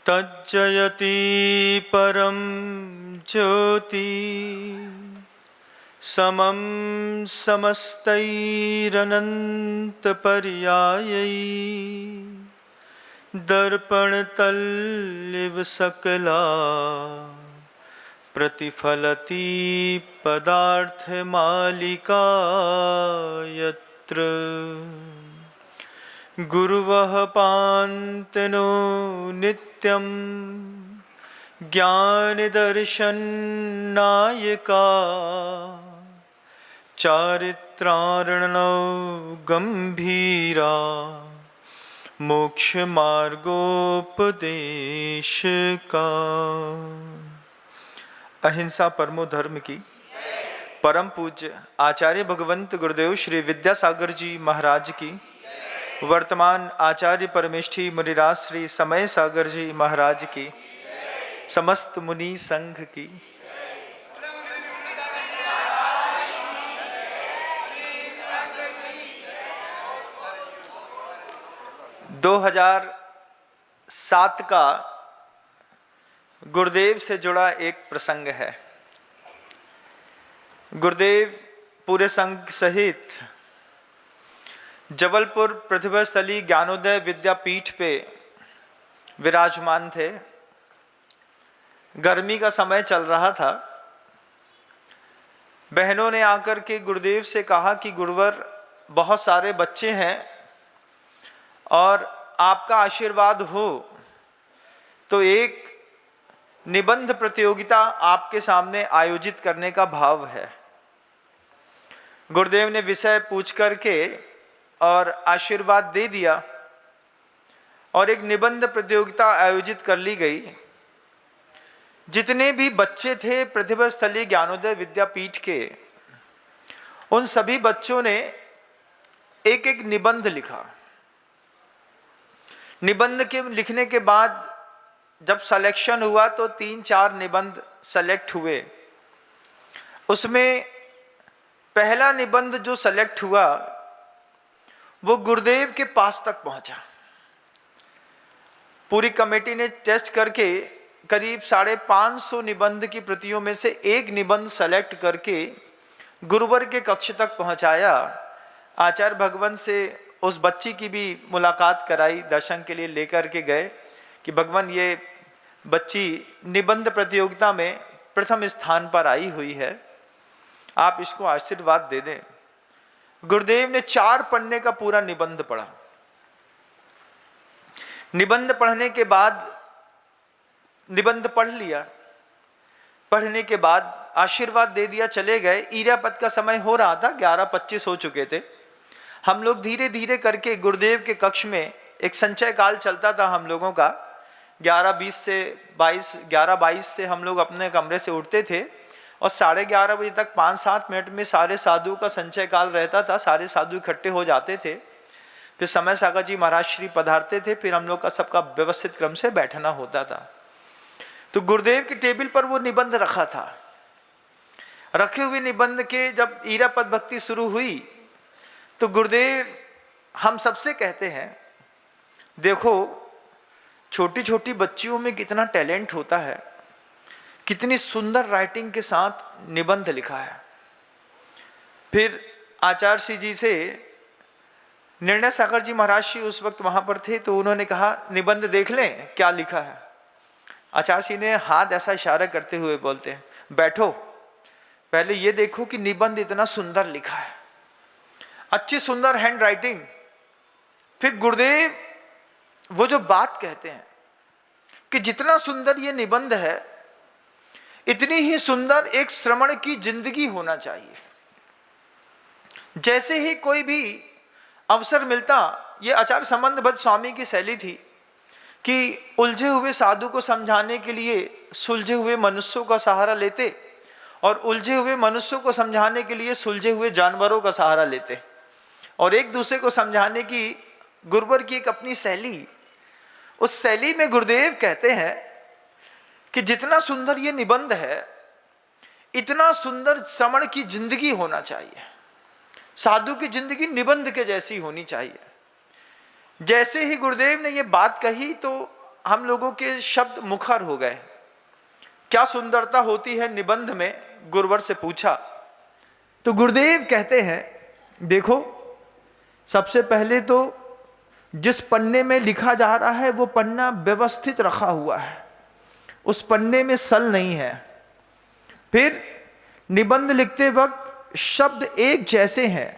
तज्जयति परं ज्योति समं समस्तैरनन्तपर्यायै दर्पणतल्लिव सकला प्रतिफलति पदार्थमालिका यत्र गुरुवः पान्तनो नित्यं ज्ञानदर्शननायका चारित्रार्णव गंभीरा मोक्षमार्गोपदेशका। अहिंसा परमो धर्म की परम पूज्य आचार्य भगवंत गुरुदेव श्री विद्यासागर जी महाराज की, वर्तमान आचार्य परमेष्ठी मुनिराज श्री समय सागर जी महाराज की, समस्त मुनि संघ की। 2007 का गुरुदेव से जुड़ा एक प्रसंग है। गुरुदेव पूरे संघ सहित जबलपुर प्रतिभास्थली ज्ञानोदय विद्यापीठ पे विराजमान थे। गर्मी का समय चल रहा था। बहनों ने आकर के गुरुदेव से कहा कि गुरुवर, बहुत सारे बच्चे हैं और आपका आशीर्वाद हो तो एक निबंध प्रतियोगिता आपके सामने आयोजित करने का भाव है। गुरुदेव ने विषय पूछ करके और आशीर्वाद दे दिया और एक निबंध प्रतियोगिता आयोजित कर ली गई। जितने भी बच्चे थे प्रतिभास्थली ज्ञानोदय विद्यापीठ के, उन सभी बच्चों ने एक एक निबंध लिखा। निबंध के लिखने के बाद जब सिलेक्शन हुआ तो 3-4 निबंध सेलेक्ट हुए। उसमें पहला निबंध जो सेलेक्ट हुआ वो गुरुदेव के पास तक पहुंचा। पूरी कमेटी ने टेस्ट करके करीब 550 निबंध की प्रतियों में से एक निबंध सेलेक्ट करके गुरुवर के कक्ष तक पहुंचाया। आचार्य भगवंत से उस बच्ची की भी मुलाकात कराई, दर्शन के लिए लेकर के गए कि भगवान, ये बच्ची निबंध प्रतियोगिता में प्रथम स्थान पर आई हुई है, आप इसको आशीर्वाद दे दें। गुरुदेव ने 4 पन्ने का पूरा निबंध पढ़ा। निबंध पढ़ने के बाद निबंध पढ़ लिया। पढ़ने के बाद आशीर्वाद दे दिया, चले गए। ईरापद का समय हो रहा था, 11:25 हो चुके थे। हम लोग धीरे धीरे करके गुरुदेव के कक्ष में एक संचय काल चलता था हम लोगों का। 11:22 से हम लोग अपने कमरे से उठते थे और 11:30 बजे तक 5-7 मिनट में सारे साधुओं का संचय काल रहता था। सारे साधु इकट्ठे हो जाते थे। फिर समय सागर जी महाराज श्री पधारते थे। फिर हम लोग का सबका व्यवस्थित क्रम से बैठना होता था। तो गुरुदेव की टेबल पर वो निबंध रखा था। रखे हुए निबंध के जब ईरापद भक्ति शुरू हुई तो गुरुदेव हम सबसे कहते हैं, देखो छोटी छोटी बच्चियों में कितना टैलेंट होता है, कितनी सुंदर राइटिंग के साथ निबंध लिखा है। फिर आचार्य श्री जी से निर्णय सागर जी महाराज श्री उस वक्त वहां पर थे, तो उन्होंने कहा निबंध देख लें क्या लिखा है। आचार्य श्री ने हाथ ऐसा इशारा करते हुए बोलते हैं, बैठो, पहले ये देखो कि निबंध इतना सुंदर लिखा है, अच्छी सुंदर हैंड राइटिंग। फिर गुरुदेव वो जो बात कहते हैं कि जितना सुंदर ये निबंध है, इतनी ही सुंदर एक श्रमण की जिंदगी होना चाहिए। जैसे ही कोई भी अवसर मिलता, ये आचार्य संबंध भट्ट स्वामी की शैली थी कि उलझे हुए साधु को समझाने के लिए सुलझे हुए मनुष्यों का सहारा लेते और उलझे हुए मनुष्यों को समझाने के लिए सुलझे हुए जानवरों का सहारा लेते और एक दूसरे को समझाने की गुरुवर की एक अपनी शैली। उस शैली में गुरुदेव कहते हैं कि जितना सुंदर ये निबंध है, इतना सुंदर श्रमण की जिंदगी होना चाहिए। साधु की जिंदगी निबंध के जैसी होनी चाहिए। जैसे ही गुरुदेव ने ये बात कही तो हम लोगों के शब्द मुखर हो गए। क्या सुंदरता होती है निबंध में, गुरुवर से पूछा तो गुरुदेव कहते हैं, देखो सबसे पहले तो जिस पन्ने में लिखा जा रहा है वो पन्ना व्यवस्थित रखा हुआ है, उस पन्ने में सल नहीं है। फिर निबंध लिखते वक्त शब्द एक जैसे हैं।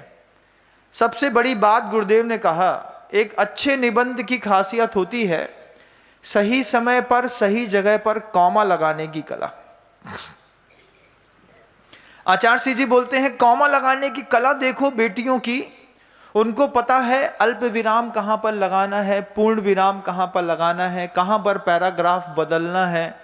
सबसे बड़ी बात गुरुदेव ने कहा, एक अच्छे निबंध की खासियत होती है सही समय पर सही जगह पर कॉमा लगाने की कला। आचार्य सिंह जी बोलते हैं, कॉमा लगाने की कला देखो बेटियों की, उनको पता है अल्प विराम कहाँ पर लगाना है, पूर्ण विराम कहाँ पर लगाना है, कहाँ पर पैराग्राफ बदलना है,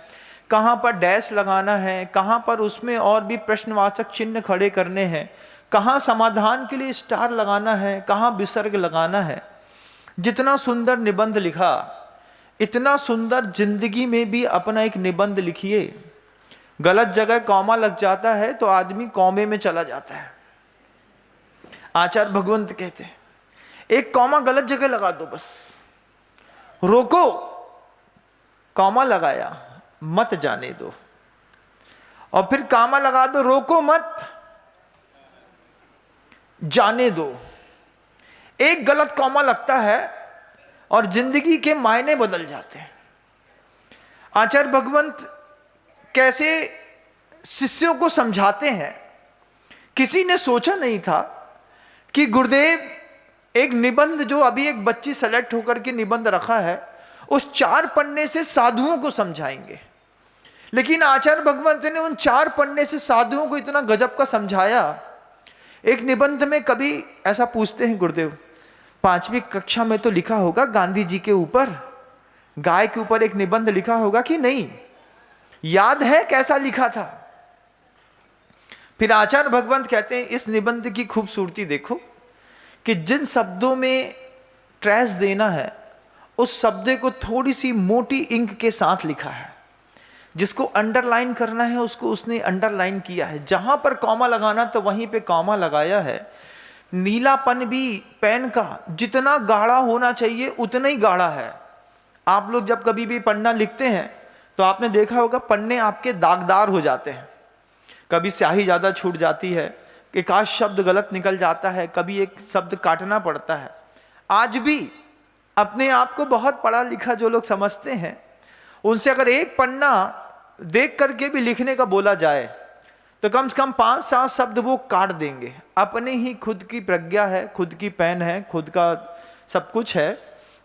कहाँ पर डैश लगाना है, कहाँ पर उसमें और भी प्रश्नवाचक चिन्ह खड़े करने हैं, कहाँ समाधान के लिए स्टार लगाना है, कहाँ विसर्ग लगाना है। जितना सुंदर निबंध लिखा, इतना सुंदर जिंदगी में भी अपना एक निबंध लिखिए। गलत जगह कॉमा लग जाता है तो आदमी कॉमे में चला जाता है। आचार्य भगवंत कहते हैं, एक कॉमा गलत जगह लगा दो, बस रोको, कॉमा लगाया मत जाने दो, और फिर कॉमा लगा दो, रोको मत जाने दो। एक गलत कॉमा लगता है और जिंदगी के मायने बदल जाते हैं। आचार्य भगवंत कैसे शिष्यों को समझाते हैं। किसी ने सोचा नहीं था कि गुरुदेव एक निबंध जो अभी एक बच्ची सेलेक्ट होकर के निबंध रखा है, उस 4 पन्ने से साधुओं को समझाएंगे। लेकिन आचार्य भगवंत ने उन 4 पन्ने से साधुओं को इतना गजब का समझाया। एक निबंध में कभी ऐसा पूछते हैं गुरुदेव, 5वीं कक्षा में तो लिखा होगा गांधी जी के ऊपर, गाय के ऊपर एक निबंध लिखा होगा कि नहीं, याद है कैसा लिखा था? फिर आचार्य भगवंत कहते हैं, इस निबंध की खूबसूरती देखो कि जिन शब्दों में ट्रेस देना है उस शब्द को थोड़ी सी मोटी इंक के साथ लिखा है, जिसको अंडरलाइन करना है उसको उसने अंडरलाइन किया है, जहां पर कॉमा लगाना तो वहीं पे कॉमा लगाया है। नीलापन भी पेन का जितना गाढ़ा होना चाहिए उतना ही गाढ़ा है। आप लोग जब कभी भी पन्ना लिखते हैं तो आपने देखा होगा पन्ने आपके दागदार हो जाते हैं, कभी स्याही ज़्यादा छूट जाती है, एक आध शब्द गलत निकल जाता है, कभी एक शब्द काटना पड़ता है। आज भी अपने आप को बहुत पढ़ा लिखा जो लोग समझते हैं, उनसे अगर एक पन्ना देख करके भी लिखने का बोला जाए तो कम से कम 5-7 शब्द वो काट देंगे। अपने ही खुद की प्रज्ञा है, खुद की पेन है, खुद का सब कुछ है,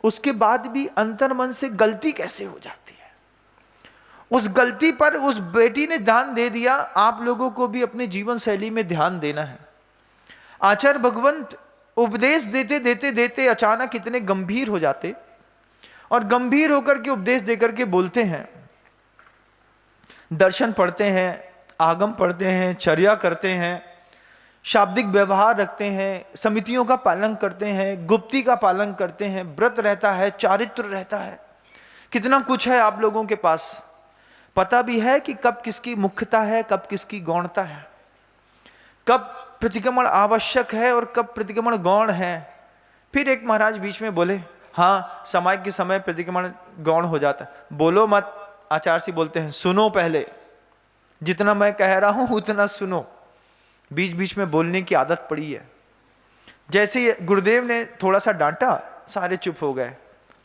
उसके बाद भी अंतर्मन से गलती कैसे हो जाती है। उस गलती पर उस बेटी ने ध्यान दे दिया। आप लोगों को भी अपने जीवन शैली में ध्यान देना है। आचार्य भगवंत उपदेश देते देते देते अचानक इतने गंभीर हो जाते और गंभीर होकर के उपदेश देकर के बोलते हैं, दर्शन पढ़ते हैं, आगम पढ़ते हैं, चर्या करते हैं, शाब्दिक व्यवहार रखते हैं, समितियों का पालन करते हैं, गुप्ती का पालन करते हैं, व्रत रहता है, चारित्र रहता है, कितना कुछ है आप लोगों के पास। पता भी है कि कब किसकी मुख्यता है, कब किसकी गौणता है, कब प्रतिक्रमण आवश्यक है और कब प्रतिक्रमण गौण है। फिर एक महाराज बीच में बोले, हाँ समय के समय प्रतिक्रमण गौण हो जाता है, बोलो मत। आचार्य जी बोलते हैं, सुनो पहले, जितना मैं कह रहा हूं उतना सुनो। बीच बीच में बोलने की आदत पड़ी है। जैसे गुरुदेव ने थोड़ा सा डांटा, सारे चुप हो गए।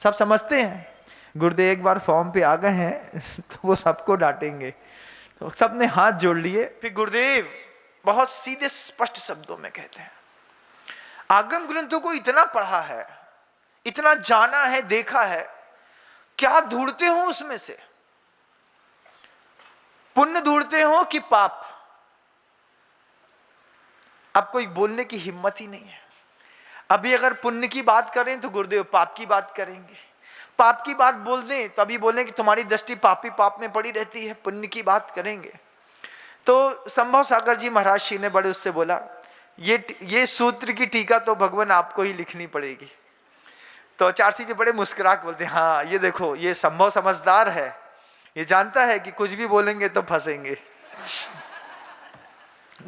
सब समझते हैं गुरुदेव एक बार फॉर्म पे आ गए हैं तो वो सबको डांटेंगे, तो सबने हाथ जोड़ लिए। फिर गुरुदेव बहुत सीधे स्पष्ट शब्दों में कहते हैं, आगम ग्रंथों को इतना पढ़ा है, इतना जाना है, देखा है, क्या ढूंढते हो उसमें से? पुण्य ढूंढते हो कि पाप? अब कोई बोलने की हिम्मत ही नहीं है। अभी अगर पुण्य की बात करें तो गुरुदेव पाप की बात करेंगे, पाप की बात बोल दें तो अभी बोलें कि तुम्हारी दृष्टि पापी पाप में पड़ी रहती है। पुण्य की बात करेंगे तो संभव सागर जी महाराज जी ने बड़े उससे बोला, ये सूत्र की टीका तो भगवान आपको ही लिखनी पड़ेगी। तो आचार्य जी बड़े मुस्कुरा के बोलते, हाँ ये देखो, ये संभव समझदार है, ये जानता है कि कुछ भी बोलेंगे तो फंसेंगे।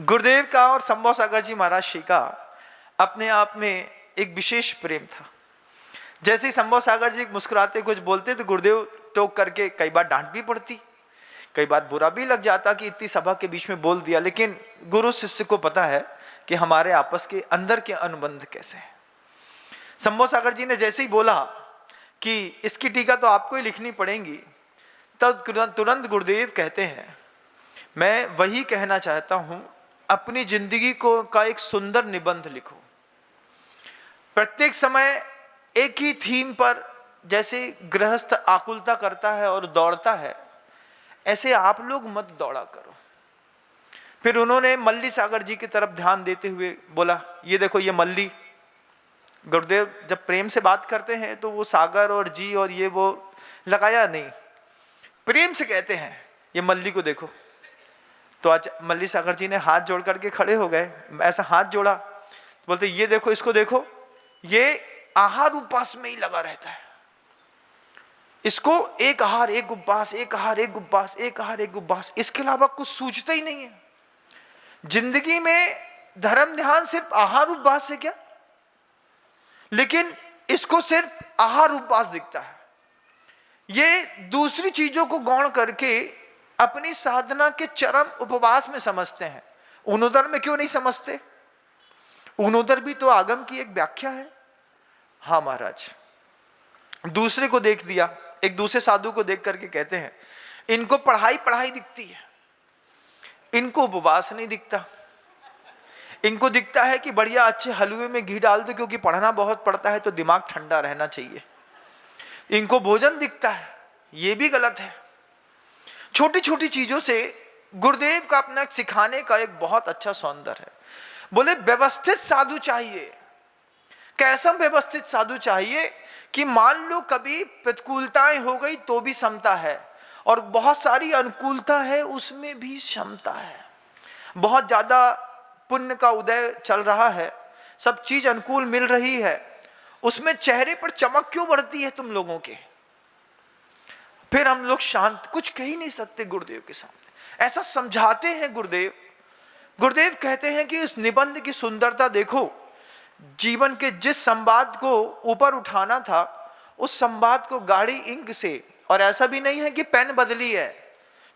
गुरुदेव का और संभव सागर जी महाराज जी का अपने आप में एक विशेष प्रेम था। जैसे ही संभव सागर जी मुस्कुराते कुछ बोलते तो गुरुदेव टोक करके कई बार डांट भी पड़ती, कई बार बुरा भी लग जाता कि इतनी सभा के बीच में बोल दिया, लेकिन गुरु शिष्य को पता है कि हमारे आपस के अंदर के अनुबंध कैसे हैं। शंभो सागर जी ने जैसे ही बोला कि इसकी टीका तो आपको ही लिखनी पड़ेगी, तब तुरंत गुरुदेव कहते हैं, मैं वही कहना चाहता हूं, अपनी जिंदगी को का एक सुंदर निबंध लिखो। प्रत्येक समय एक ही थीम पर जैसे गृहस्थ आकुलता करता है और दौड़ता है, ऐसे आप लोग मत दौड़ा करो। फिर उन्होंने मल्ली सागर जी की तरफ ध्यान देते हुए बोला, ये देखो ये मल्ली। गुरुदेव जब प्रेम से बात करते हैं तो वो सागर और जी और ये वो लगाया नहीं, प्रेम से कहते हैं ये मल्ली को देखो। तो आज मल्ली सागर जी ने हाथ जोड़ करके खड़े हो गए, ऐसा हाथ जोड़ा, बोलते ये देखो, इसको देखो, ये आहार उपास में ही लगा रहता है, इसको एक आहार एक उपवास, एक आहार एक उपवास, एक आहार एक उपवास, इसके अलावा कुछ सूझता ही नहीं है। जिंदगी में धर्म ध्यान सिर्फ आहार उपवास से क्या, लेकिन इसको सिर्फ आहार उपवास दिखता है। ये दूसरी चीजों को गौण करके अपनी साधना के चरम उपवास में समझते हैं। उनोदर में क्यों नहीं समझते? उनोदर भी तो आगम की एक व्याख्या है। हाँ महाराज, दूसरे को देख दिया, एक दूसरे साधु को देख करके कहते हैं, इनको पढ़ाई पढ़ाई दिखती है, इनको उपवास नहीं दिखता। इनको दिखता है कि बढ़िया अच्छे हलवे में घी डाल दो, क्योंकि पढ़ना बहुत पड़ता है तो दिमाग ठंडा रहना चाहिए। इनको भोजन दिखता है, ये भी गलत है। छोटी छोटी चीजों से गुरुदेव का अपना सिखाने का एक बहुत अच्छा सौंदर्य है। बोले व्यवस्थित साधु चाहिए। कैसा व्यवस्थित साधु चाहिए कि मान लो कभी प्रतिकूलताएं हो गई तो भी समता है, और बहुत सारी अनुकूलता है उसमें भी क्षमता है। बहुत ज्यादा पुण्य का उदय चल रहा है, सब चीज अनुकूल मिल रही है, उसमें चेहरे पर चमक क्यों बढ़ती है तुम लोगों के? फिर हम लोग शांत, कुछ कह ही नहीं सकते गुरुदेव के सामने, ऐसा समझाते हैं गुरुदेव। गुरुदेव कहते हैं कि इस निबंध की सुंदरता देखो, जीवन के जिस संवाद को ऊपर उठाना था उस संवाद को गाढ़ी इंक से, और ऐसा भी नहीं है कि पेन बदली है,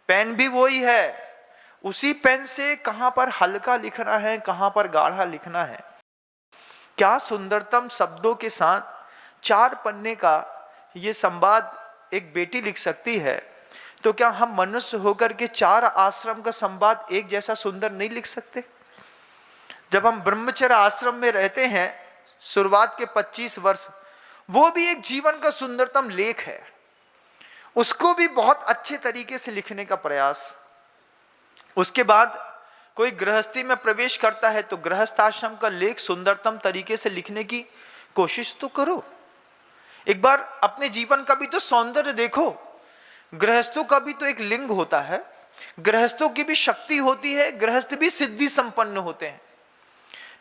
पेन भी वही है, उसी पेन से कहां पर हल्का लिखना है, कहां पर गाढ़ा लिखना है। क्या सुंदरतम शब्दों के साथ 4 पन्ने का ये संवाद एक बेटी लिख सकती है, तो क्या हम मनुष्य होकर के 4 आश्रम का संवाद एक जैसा सुंदर नहीं लिख सकते? जब हम ब्रह्मचर्य आश्रम में रहते हैं शुरुआत के 25 वर्ष, वो भी एक जीवन का सुंदरतम लेख है, उसको भी बहुत अच्छे तरीके से लिखने का प्रयास। उसके बाद कोई गृहस्थी में प्रवेश करता है तो गृहस्थ आश्रम का लेख सुंदरतम तरीके से लिखने की कोशिश तो करो। एक बार अपने जीवन का भी तो सौंदर्य देखो। गृहस्थों का भी तो एक लिंग होता है, गृहस्थों की भी शक्ति होती है, गृहस्थ भी सिद्धि संपन्न होते हैं।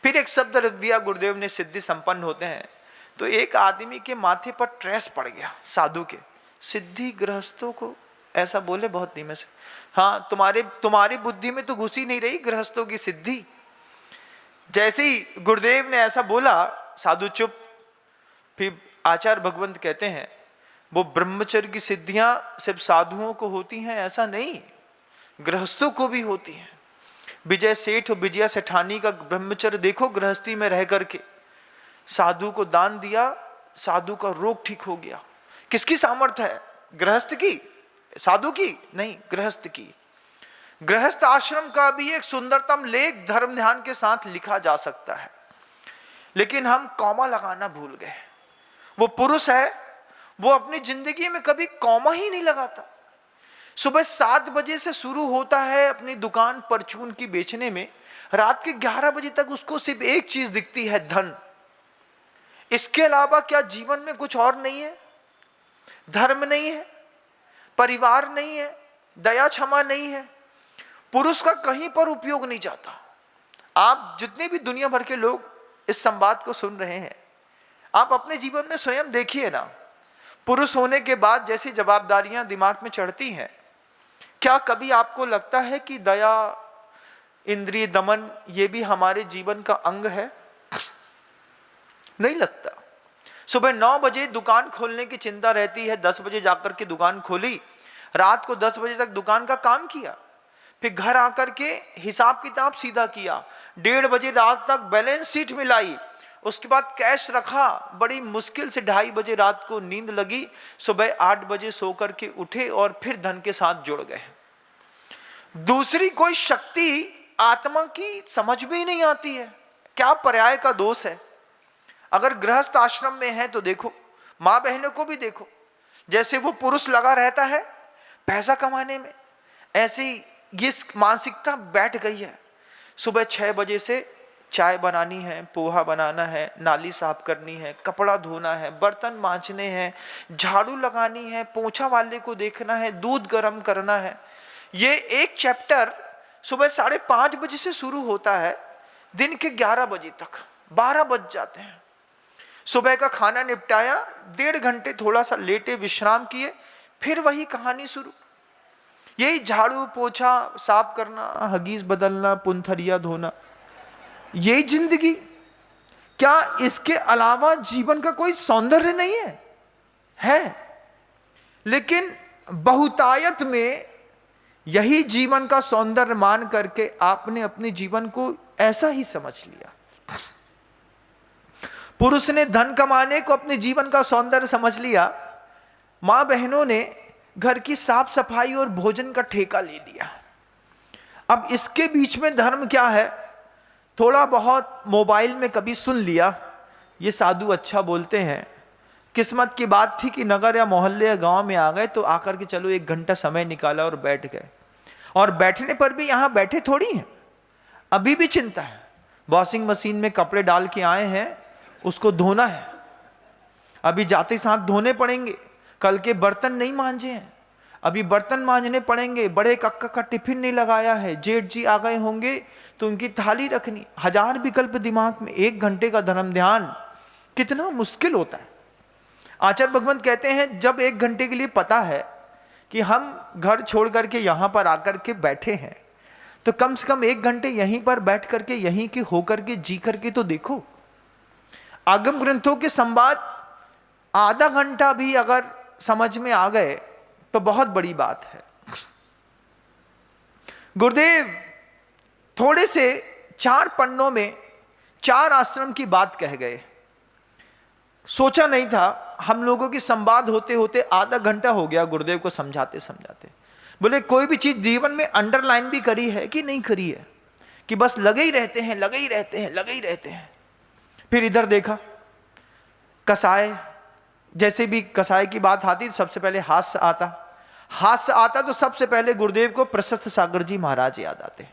फिर एक शब्द रख दिया गुरुदेव ने, सिद्धि संपन्न होते हैं, तो एक आदमी के माथे पर ट्रेस पड़ गया साधु के, सिद्धि गृहस्थों को ऐसा बोले बहुत धीमे से, हाँ तुम्हारी बुद्धि में तो घुसी नहीं रही गृहस्थों की सिद्धि। जैसे ही गुरुदेव ने ऐसा बोला, साधु चुप। फिर आचार्य भगवंत कहते हैं, वो ब्रह्मचर्य की सिद्धियां सिर्फ साधुओं को होती हैं ऐसा नहीं, गृहस्थों को भी होती हैं। विजय सेठ और विजया सेठानी का ब्रह्मचर्य देखो, गृहस्थी में रह करके साधु को दान दिया, साधु का रोग ठीक हो गया। किसकी सामर्थ्य है? गृहस्थ की? साधु की नहीं, गृहस्थ की। गृहस्थ आश्रम का भी एक सुंदरतम लेख धर्म ध्यान के साथ लिखा जा सकता है, लेकिन हम कॉमा लगाना भूल गए। वो पुरुष है, वो अपनी जिंदगी में कभी कॉमा ही नहीं लगाता। सुबह 7 बजे से शुरू होता है अपनी दुकान परचून की बेचने में, रात के 11 बजे तक उसको सिर्फ एक चीज दिखती है, धन। इसके अलावा क्या जीवन में कुछ और नहीं है? धर्म नहीं है, परिवार नहीं है, दया क्षमा नहीं है, पुरुष का कहीं पर उपयोग नहीं जाता। आप जितने भी दुनिया भर के लोग इस संवाद को सुन रहे हैं, आप अपने जीवन में स्वयं देखिए ना, पुरुष होने के बाद जैसी जवाबदारियां दिमाग में चढ़ती हैं, क्या कभी आपको लगता है कि दया, इंद्रिय दमन ये भी हमारे जीवन का अंग है? नहीं लगता। सुबह 9 बजे दुकान खोलने की चिंता रहती है, 10 बजे जाकर के दुकान खोली, रात को 10 बजे तक दुकान का काम किया, फिर घर आकर के हिसाब किताब सीधा किया, 1:30 बजे रात तक बैलेंस शीट मिलाई, उसके बाद कैश रखा, बड़ी मुश्किल से 2:30 बजे रात को नींद लगी, सुबह 8 बजे सो करके उठे और फिर धन के साथ जुड़ गए। दूसरी कोई शक्ति आत्मा की समझ में ही नहीं आती है। क्या पर्याय का दोष है। अगर गृहस्थ आश्रम में है तो देखो, माँ बहनों को भी देखो, जैसे वो पुरुष लगा रहता है पैसा कमाने में, ऐसे ही ये मानसिकता बैठ गई है। सुबह 6 बजे से चाय बनानी है, पोहा बनाना है, नाली साफ करनी है, कपड़ा धोना है, बर्तन मांजने हैं, झाड़ू लगानी है, पोछा वाले को देखना है, दूध गर्म करना है। ये एक चैप्टर सुबह 5:30 बजे से शुरू होता है, दिन के 11 बजे तक, 12 बज जाते हैं। सुबह का खाना निपटाया, 1.5 घंटे थोड़ा सा लेटे, विश्राम किए, फिर वही कहानी शुरू। यही झाड़ू पोछा साफ करना, हगीज बदलना, पुंथरिया धोना, यही जिंदगी। क्या इसके अलावा जीवन का कोई सौंदर्य नहीं है? लेकिन बहुतायत में यही जीवन का सौंदर्य मान करके आपने अपने जीवन को ऐसा ही समझ लिया। पुरुष ने धन कमाने को अपने जीवन का सौंदर्य समझ लिया, मां बहनों ने घर की साफ सफाई और भोजन का ठेका ले लिया। अब इसके बीच में धर्म क्या है? थोड़ा बहुत मोबाइल में कभी सुन लिया, ये साधु अच्छा बोलते हैं, किस्मत की बात थी कि नगर या मोहल्ले या गांव में आ गए तो आकर के चलो 1 घंटा समय निकाला और बैठ गए। और बैठने पर भी यहां बैठे थोड़ी हैं, अभी भी चिंता है। वॉशिंग मशीन में कपड़े डाल के आए हैं, उसको धोना है, अभी जाते साथ धोने पड़ेंगे। कल के बर्तन नहीं मांजे हैं, अभी बर्तन मांजने पड़ेंगे। बड़े कक्का का टिफिन नहीं लगाया है, जेठ जी आ गए होंगे तो उनकी थाली रखनी। 1000 विकल्प दिमाग में, 1 घंटे का धर्म ध्यान कितना मुश्किल होता है। आचार्य भगवंत कहते हैं जब 1 घंटे के लिए पता है कि हम घर छोड़ करके यहां पर आकर के बैठे हैं, तो कम से कम 1 घंटे यहीं पर बैठ करके, यहीं के होकर के जी करके तो देखो। आगम ग्रंथों के संवाद आधा घंटा भी अगर समझ में आ गए तो बहुत बड़ी बात है। गुरुदेव थोड़े से 4 पन्नों में 4 आश्रम की बात कह गए। सोचा नहीं था, हम लोगों की संवाद होते होते आधा घंटा हो गया गुरुदेव को समझाते समझाते। बोले कोई भी चीज जीवन में अंडरलाइन भी करी है कि नहीं करी है, कि बस लगे ही रहते हैं, लगे ही रहते हैं, लगे ही रहते हैं। फिर इधर देखा, कसाय, जैसे भी कसाय की बात आती तो सबसे पहले हास्य आता तो सबसे पहले गुरुदेव को प्रशस्त सागर जी महाराज याद आते।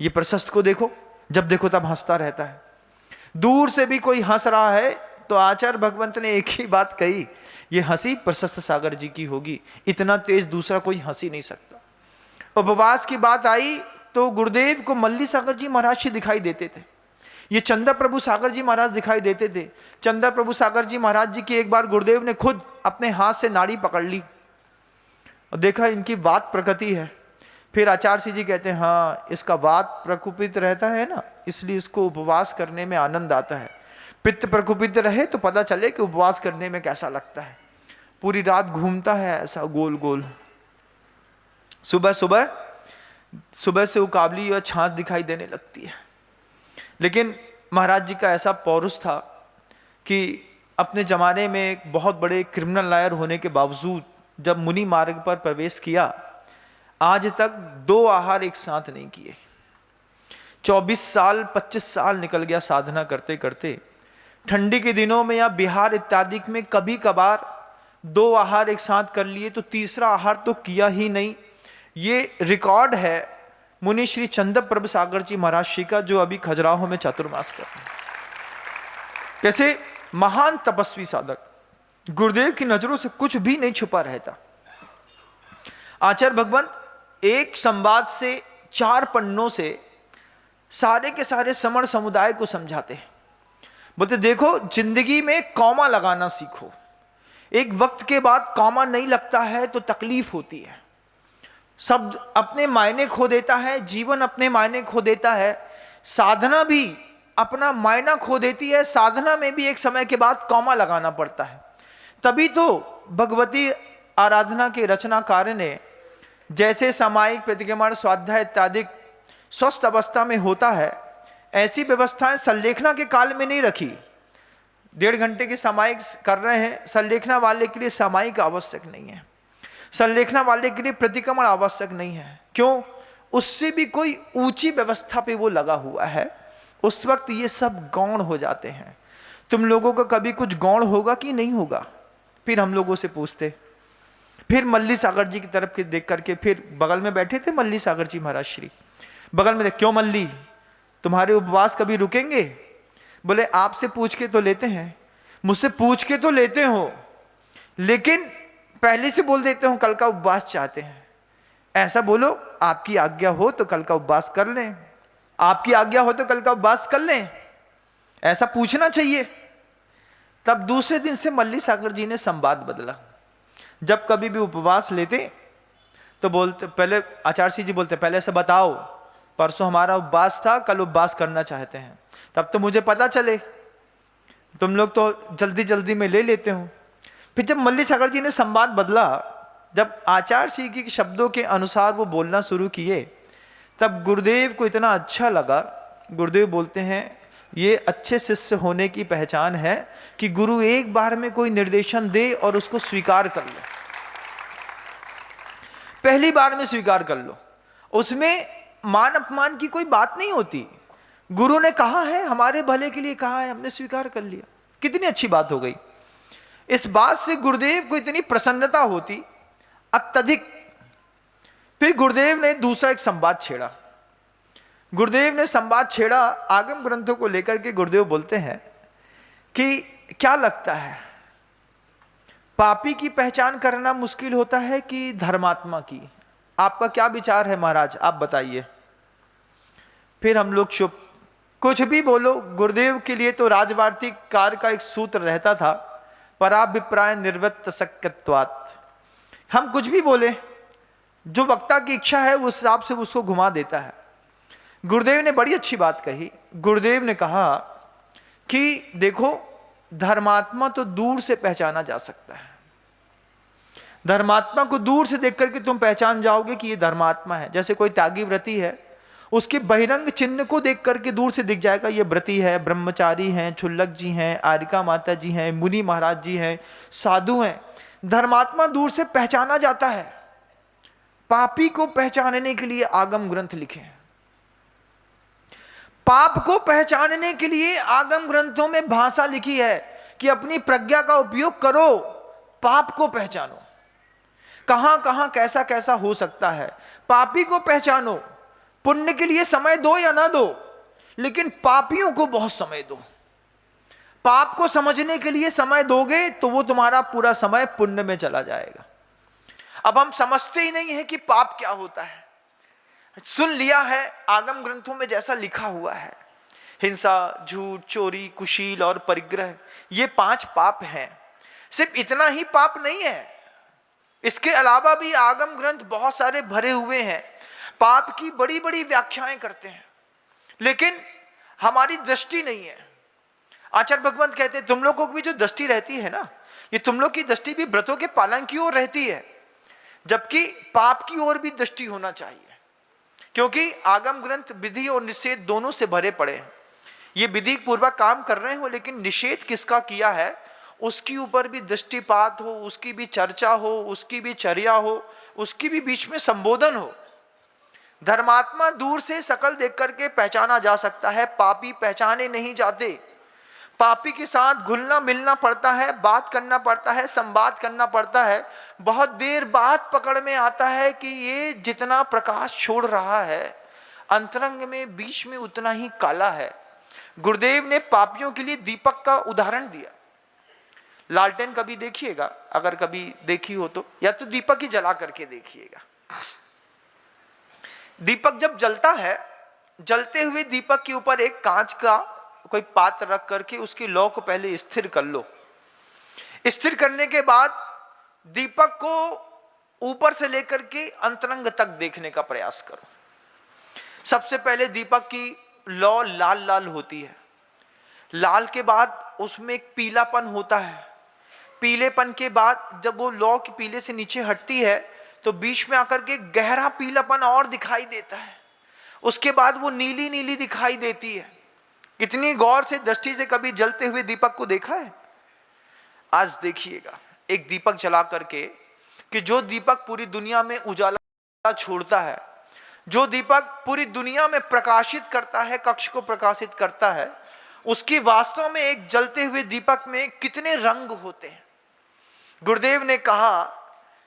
ये प्रशस्त को देखो, जब देखो तब हंसता रहता है। दूर से भी कोई हंस रहा है तो आचार्य भगवंत ने एक ही बात कही, ये हंसी प्रशस्त सागर जी की होगी, इतना तेज दूसरा कोई हंस ही नहीं सकता। उपवास की बात आई तो गुरुदेव को मल्ली सागर जी महाराज दिखाई देते थे, ये चंद्र प्रभु सागर जी महाराज दिखाई देते थे। चंद्र प्रभु सागर जी महाराज जी की एक बार गुरुदेव ने खुद अपने हाथ से नाड़ी पकड़ ली और देखा इनकी वात प्रकृति है। फिर आचार्य जी कहते हैं हाँ, इसका वात प्रकुपित रहता है ना, इसलिए इसको उपवास करने में आनंद आता है। पित्त प्रकुपित रहे तो पता चले कि उपवास करने में कैसा लगता है। पूरी रात घूमता है ऐसा गोल गोल। सुबह से उकाबली और छाछ दिखाई देने लगती है। लेकिन महाराज जी का ऐसा पौरुष था कि अपने जमाने में एक बहुत बड़े क्रिमिनल लॉयर होने के बावजूद जब मुनि मार्ग पर प्रवेश किया, आज तक 2 आहार एक साथ नहीं किए। 24 साल 25 साल निकल गया साधना करते करते। ठंडी के दिनों में या बिहार इत्यादि में कभी कभार 2 आहार एक साथ कर लिए, तो तीसरा आहार तो किया ही नहीं। ये रिकॉर्ड है मुनि श्री चंद्र प्रभु सागर जी महाराज श्री का, जो अभी खजुराहो में चातुर्मास कर रहे हैं। कैसे महान तपस्वी साधक, गुरुदेव की नजरों से कुछ भी नहीं छुपा रहता। आचार्य भगवंत एक संवाद से 4 पन्नों से सारे के सारे समण समुदाय को समझाते हैं। बोलते देखो, जिंदगी में कॉमा लगाना सीखो। एक वक्त के बाद कॉमा नहीं लगता है तो तकलीफ होती है। शब्द अपने मायने खो देता है, जीवन अपने मायने खो देता है। साधना भी अपना मायना खो देती है। साधना में भी एक समय के बाद कॉमा लगाना पड़ता है। तभी तो भगवती आराधना के रचनाकार ने जैसे सामायिक प्रतिक्रमण स्वाध्याय इत्यादि स्वस्थ अवस्था में होता है, ऐसी व्यवस्थाएं संलेखना के काल में नहीं रखी। 1.5 घंटे की सामायिक कर रहे हैं, संलेखना वाले के लिए सामायिक आवश्यक नहीं है, संलेखना वाले के लिए प्रतिक्रमण आवश्यक नहीं है। क्यों? उससे भी कोई ऊंची व्यवस्था पे वो लगा हुआ है। उस वक्त ये सब गौण हो जाते हैं। तुम लोगों का कभी कुछ गौण होगा कि नहीं होगा? फिर हम लोगों से पूछते। फिर मल्ली सागर जी की तरफ के देख करके, फिर बगल में बैठे थे मल्ली सागर जी महाराज श्री, बगल में, क्यों मल्ली, तुम्हारे उपवास कभी रुकेंगे? बोले आपसे पूछ के तो लेते हैं, मुझसे पूछ के तो लेते हो, लेकिन पहले से बोल देते हो कल का उपवास चाहते हैं। ऐसा बोलो, आपकी आज्ञा हो तो कल का उपवास कर लें, आपकी आज्ञा हो तो कल का उपवास कर लें, ऐसा पूछना चाहिए। तब दूसरे दिन से मल्ली सागर जी ने संवाद बदला। जब कभी भी उपवास लेते तो बोलते, पहले आचार्य जी बोलते पहले ऐसा बताओ, परसों हमारा उपवास था, कल उपवास करना चाहते हैं, तब तो मुझे पता चले, तुम लोग तो जल्दी जल्दी में ले लेते हो। फिर जब मल्ली सागर जी ने संवाद बदला, जब आचार्य जी के शब्दों के अनुसार वो बोलना शुरू किए, तब गुरुदेव को इतना अच्छा लगा। गुरुदेव बोलते हैं ये अच्छे शिष्य होने की पहचान है कि गुरु एक बार में कोई निर्देशन दे और उसको स्वीकार कर लो, पहली बार में स्वीकार कर लो, उसमें मान अपमान की कोई बात नहीं होती। गुरु ने कहा है, हमारे भले के लिए कहा है, हमने स्वीकार कर लिया, कितनी अच्छी बात हो गई। इस बात से गुरुदेव को इतनी प्रसन्नता होती अत्यधिक। फिर गुरुदेव ने दूसरा एक संवाद छेड़ा। गुरुदेव ने संवाद छेड़ा आगम ग्रंथों को लेकर के। गुरुदेव बोलते हैं कि क्या लगता है, पापी की पहचान करना मुश्किल होता है कि धर्मात्मा की? आपका क्या विचार है महाराज, आप बताइए। फिर हम लोग चुप, कुछ भी बोलो। गुरुदेव के लिए तो राजवार्तिक कार्य का एक सूत्र रहता था, पराभिप्राय निर्वृत्त शक्यत्वात्। हम कुछ भी बोले, जो वक्ता की इच्छा है उस हिसाब से उसको घुमा देता है। गुरुदेव ने बड़ी अच्छी बात कही। गुरुदेव ने कहा कि देखो, धर्मात्मा तो दूर से पहचाना जा सकता है। धर्मात्मा को दूर से देख करके तुम पहचान जाओगे कि ये धर्मात्मा है। जैसे कोई त्यागी व्रती है, उसके बहिरंग चिन्ह को देख करके दूर से दिख जाएगा ये व्रती है, ब्रह्मचारी हैं, छुल्लक जी हैं, आरिका माता जी हैं, मुनि महाराज जी हैं, साधु हैं। धर्मात्मा दूर से पहचाना जाता है। पापी को पहचानने के लिए आगम ग्रंथ लिखे हैं। पाप को पहचानने के लिए आगम ग्रंथों में भाषा लिखी है कि अपनी प्रज्ञा का उपयोग करो, पाप को पहचानो, कहां कहां कैसा कैसा हो सकता है। पापी को पहचानो, पुण्य के लिए समय दो या ना दो, लेकिन पापियों को बहुत समय दो। पाप को समझने के लिए समय दोगे तो वो तुम्हारा पूरा समय पुण्य में चला जाएगा। अब हम समझते ही नहीं है कि पाप क्या होता है। सुन लिया है आगम ग्रंथों में जैसा लिखा हुआ है, हिंसा, झूठ, चोरी, कुशील और परिग्रह, ये 5 पाप हैं। सिर्फ इतना ही पाप नहीं है, इसके अलावा भी आगम ग्रंथ बहुत सारे भरे हुए हैं। पाप की बड़ी बड़ी व्याख्याएं करते हैं, लेकिन हमारी दृष्टि नहीं है। आचार्य भगवंत कहते हैं तुम लोगों की भी जो दृष्टि रहती है ना, ये तुम लोग की दृष्टि भी व्रतों के पालन की ओर रहती है, जबकि पाप की ओर भी दृष्टि होना चाहिए। क्योंकि आगम ग्रंथ विधि और निषेध दोनों से भरे पड़े हैं। ये विधि पूर्वक काम कर रहे हो, लेकिन निषेध किसका किया है उसकी ऊपर भी दृष्टिपात हो, उसकी भी चर्चा हो, उसकी भी चर्या हो, उसकी भी बीच में संबोधन हो। धर्मात्मा दूर से शकल देख करके पहचाना जा सकता है, पापी पहचाने नहीं जाते। पापी के साथ घुलना मिलना पड़ता है, बात करना पड़ता है, संवाद करना पड़ता है। बहुत देर बाद पकड़ में आता है कि ये जितना प्रकाश छोड़ रहा है अंतरंग में बीच में उतना ही काला है। गुरुदेव ने पापियों के लिए दीपक का उदाहरण दिया। लालटेन कभी देखिएगा, अगर कभी देखी हो तो, या तो दीपक ही जला करके देखिएगा। दीपक जब जलता है, जलते हुए दीपक के ऊपर एक कांच का कोई पात्र रख करके उसकी लौ को पहले स्थिर कर लो। स्थिर करने के बाद दीपक को ऊपर से लेकर के अंतरंग तक देखने का प्रयास करो। सबसे पहले दीपक की लौ लाल लाल होती है, लाल के बाद उसमें एक पीलापन होता है, पीलेपन के बाद जब वो लौ के पीले से नीचे हटती है तो बीच में आकर के गहरा पीलापन और दिखाई देता है, उसके बाद वो नीली नीली दिखाई देती है। कितनी गौर से दृष्टि से कभी जलते हुए दीपक को देखा है? आज देखिएगा एक दीपक जला करके, कि जो दीपक पूरी दुनिया में उजाला छोड़ता है, जो दीपक पूरी दुनिया में प्रकाशित करता है, कक्ष को प्रकाशित करता है, उसकी वास्तव में एक जलते हुए दीपक में कितने रंग होते हैं। गुरुदेव ने कहा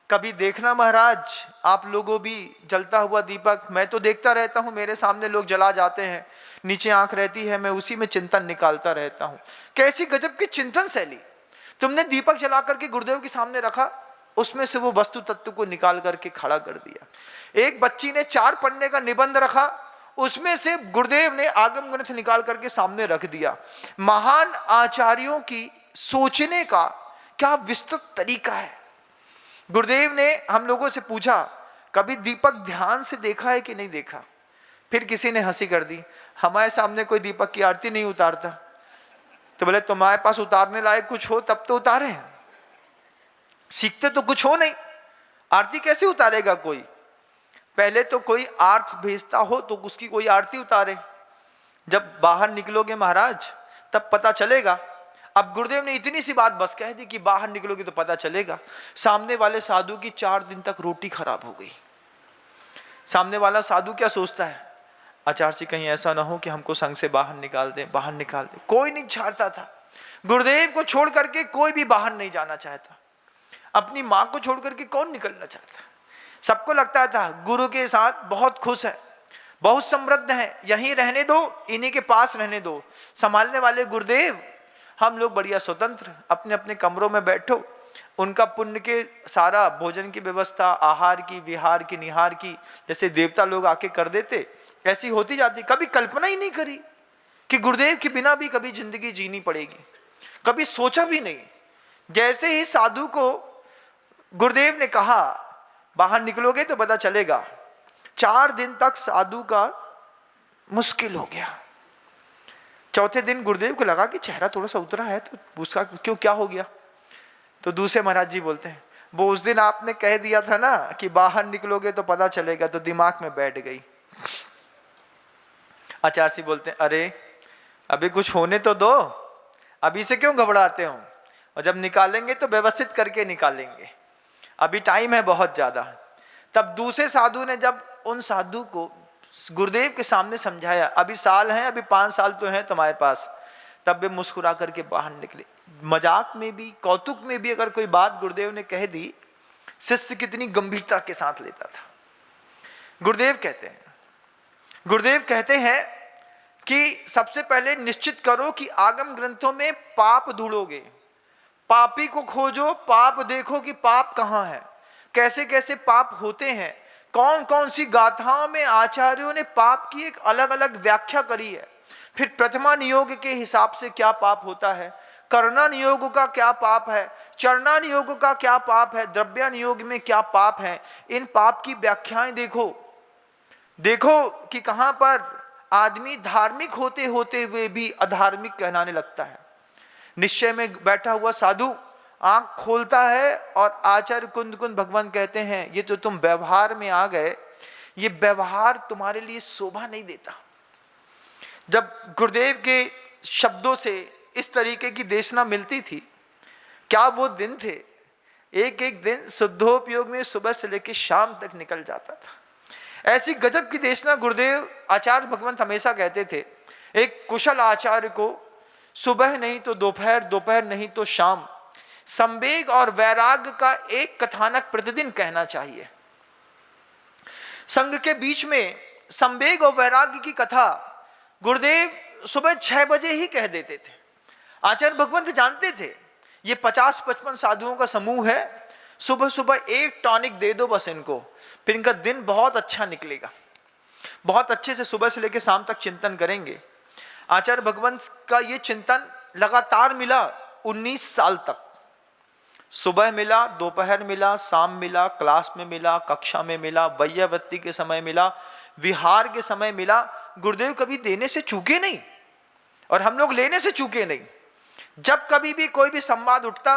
कभी देखना महाराज, आप लोगों भी जलता हुआ दीपक, मैं तो देखता रहता हूं, मेरे सामने लोग जला जाते हैं, नीचे आंख रहती है, मैं उसी में चिंतन निकालता रहता हूं। कैसी गजब की चिंतन शैली! तुमने दीपक जला करके गुरुदेव के सामने रखा, उसमें से वो वस्तु तत्व को निकाल करके खड़ा कर दिया। एक बच्ची ने 4 पन्ने का निबंध रखा, उसमें से गुरुदेव ने आगम ग्रंथ निकाल करके सामने रख दिया। महान आचार्यों की सोचने का क्या विस्तृत तरीका है। गुरुदेव ने हम लोगों से पूछा कभी दीपक ध्यान से देखा है कि नहीं देखा? फिर किसी ने हंसी कर दी, हमारे सामने कोई दीपक की आरती नहीं उतारता। तो बोले तुम्हारे पास उतारने लायक कुछ हो तब तो उतारे हैं, सीखते तो कुछ हो नहीं, आरती कैसे उतारेगा कोई? पहले तो कोई आर्थ भेजता हो तो उसकी कोई आरती उतारे, जब बाहर निकलोगे महाराज तब पता चलेगा। अब गुरुदेव ने इतनी सी बात बस कह दी कि बाहर निकलोगे तो पता चलेगा। सामने वाले साधु की 4 दिन तक रोटी खराब हो गई। सामने वाला साधु क्या सोचता है, आचार्य जी कहीं ऐसा ना हो कि हमको संघ से बाहर निकाल दें, बाहर निकाल दें। कोई नहीं छाड़ता था, गुरुदेव को छोड़ करके कोई भी बाहर नहीं जाना चाहता, अपनी माँ को छोड़ करके कौन निकलना चाहता। सबको लगता था गुरु के साथ बहुत खुश है, बहुत समृद्ध है, यहीं रहने दो, इन्हीं के पास रहने दो, संभालने वाले गुरुदेव, हम लोग बढ़िया स्वतंत्र, अपने अपने कमरों में बैठो। उनका पुण्य के सारा भोजन की व्यवस्था, आहार की, विहार की, निहार की, जैसे देवता लोग आके कर देते, ऐसी होती जाती। कभी कल्पना ही नहीं करी कि गुरुदेव के बिना भी कभी जिंदगी जीनी पड़ेगी, कभी सोचा भी नहीं। जैसे ही साधु को गुरुदेव ने कहा बाहर निकलोगे तो पता चलेगा, 4 दिन तक साधु का मुश्किल हो गया। चौथे दिन गुरुदेव को लगा कि चेहरा थोड़ा सा उतरा है, तो उसका क्यों, क्या हो गया? तो दूसरे महाराज जी बोलते हैं, वो उस दिन आपने कह दिया था ना कि बाहर निकलोगे तो पता चलेगा, तो दिमाग में बैठ गई। आचार्य जी बोलते हैं, अरे अभी कुछ होने तो दो, अभी से क्यों घबराते हो, और जब निकालेंगे तो व्यवस्थित करके निकालेंगे, अभी टाइम है बहुत ज्यादा। तब दूसरे साधु ने जब उन साधु को गुरुदेव के सामने समझाया, अभी साल है, अभी 5 साल तो हैं तुम्हारे पास, तब वे मुस्कुरा करके बाहर निकले। मजाक में भी, कौतुक में भी अगर कोई बात गुरुदेव ने कह दी, शिष्य कितनी गंभीरता के साथ लेता था। गुरुदेव कहते हैं कि सबसे पहले निश्चित करो कि आगम ग्रंथों में पाप ढूंढोगे, पापी को खोजो, पाप देखो कि पाप कहाँ है, कैसे कैसे पाप होते हैं, कौन कौन सी गाथाओं में आचार्यों ने पाप की एक अलग अलग व्याख्या करी है। फिर प्रथमा नियोग के हिसाब से क्या पाप होता है, कर्णा नियोग का क्या पाप है, चरणा नियोग का क्या पाप है, द्रव्या नियोग में क्या पाप है। इन पाप की व्याख्याएं देखो कि कहां पर आदमी धार्मिक होते होते हुए भी अधार्मिक कहलाने लगता है। निश्चय में बैठा हुआ साधु आंख खोलता है और आचार्य कुंद कुंद भगवान कहते हैं, ये तो तुम व्यवहार में आ गए, ये व्यवहार तुम्हारे लिए शोभा नहीं देता। जब गुरुदेव के शब्दों से इस तरीके की देशना मिलती थी, क्या वो दिन थे, एक एक दिन शुद्धोपयोग में सुबह से लेकर शाम तक निकल जाता था। ऐसी गजब की देशना गुरुदेव आचार्य भगवंत हमेशा कहते थे। एक कुशल आचार्य को सुबह नहीं तो दोपहर, दोपहर नहीं तो शाम, संवेग और वैराग्य का एक कथानक प्रतिदिन कहना चाहिए। संघ के बीच में संवेग और वैराग्य की कथा गुरुदेव सुबह 6 बजे ही कह देते थे। आचार्य भगवंत जानते थे ये 50-55 साधुओं का समूह है, सुबह सुबह एक टॉनिक दे दो बस इनको, फिर इनका दिन बहुत अच्छा निकलेगा, बहुत अच्छे से सुबह से लेकर शाम तक चिंतन करेंगे। आचार्य भगवंत का ये चिंतन लगातार मिला 19 साल तक। सुबह मिला, दोपहर मिला, शाम मिला, क्लास में मिला, कक्षा में मिला, वैयावृत्ति के समय मिला, विहार के समय मिला। गुरुदेव कभी देने से चूके नहीं। और हम लोग लेने से चूके नहीं। जब कभी भी कोई भी संवाद उठता,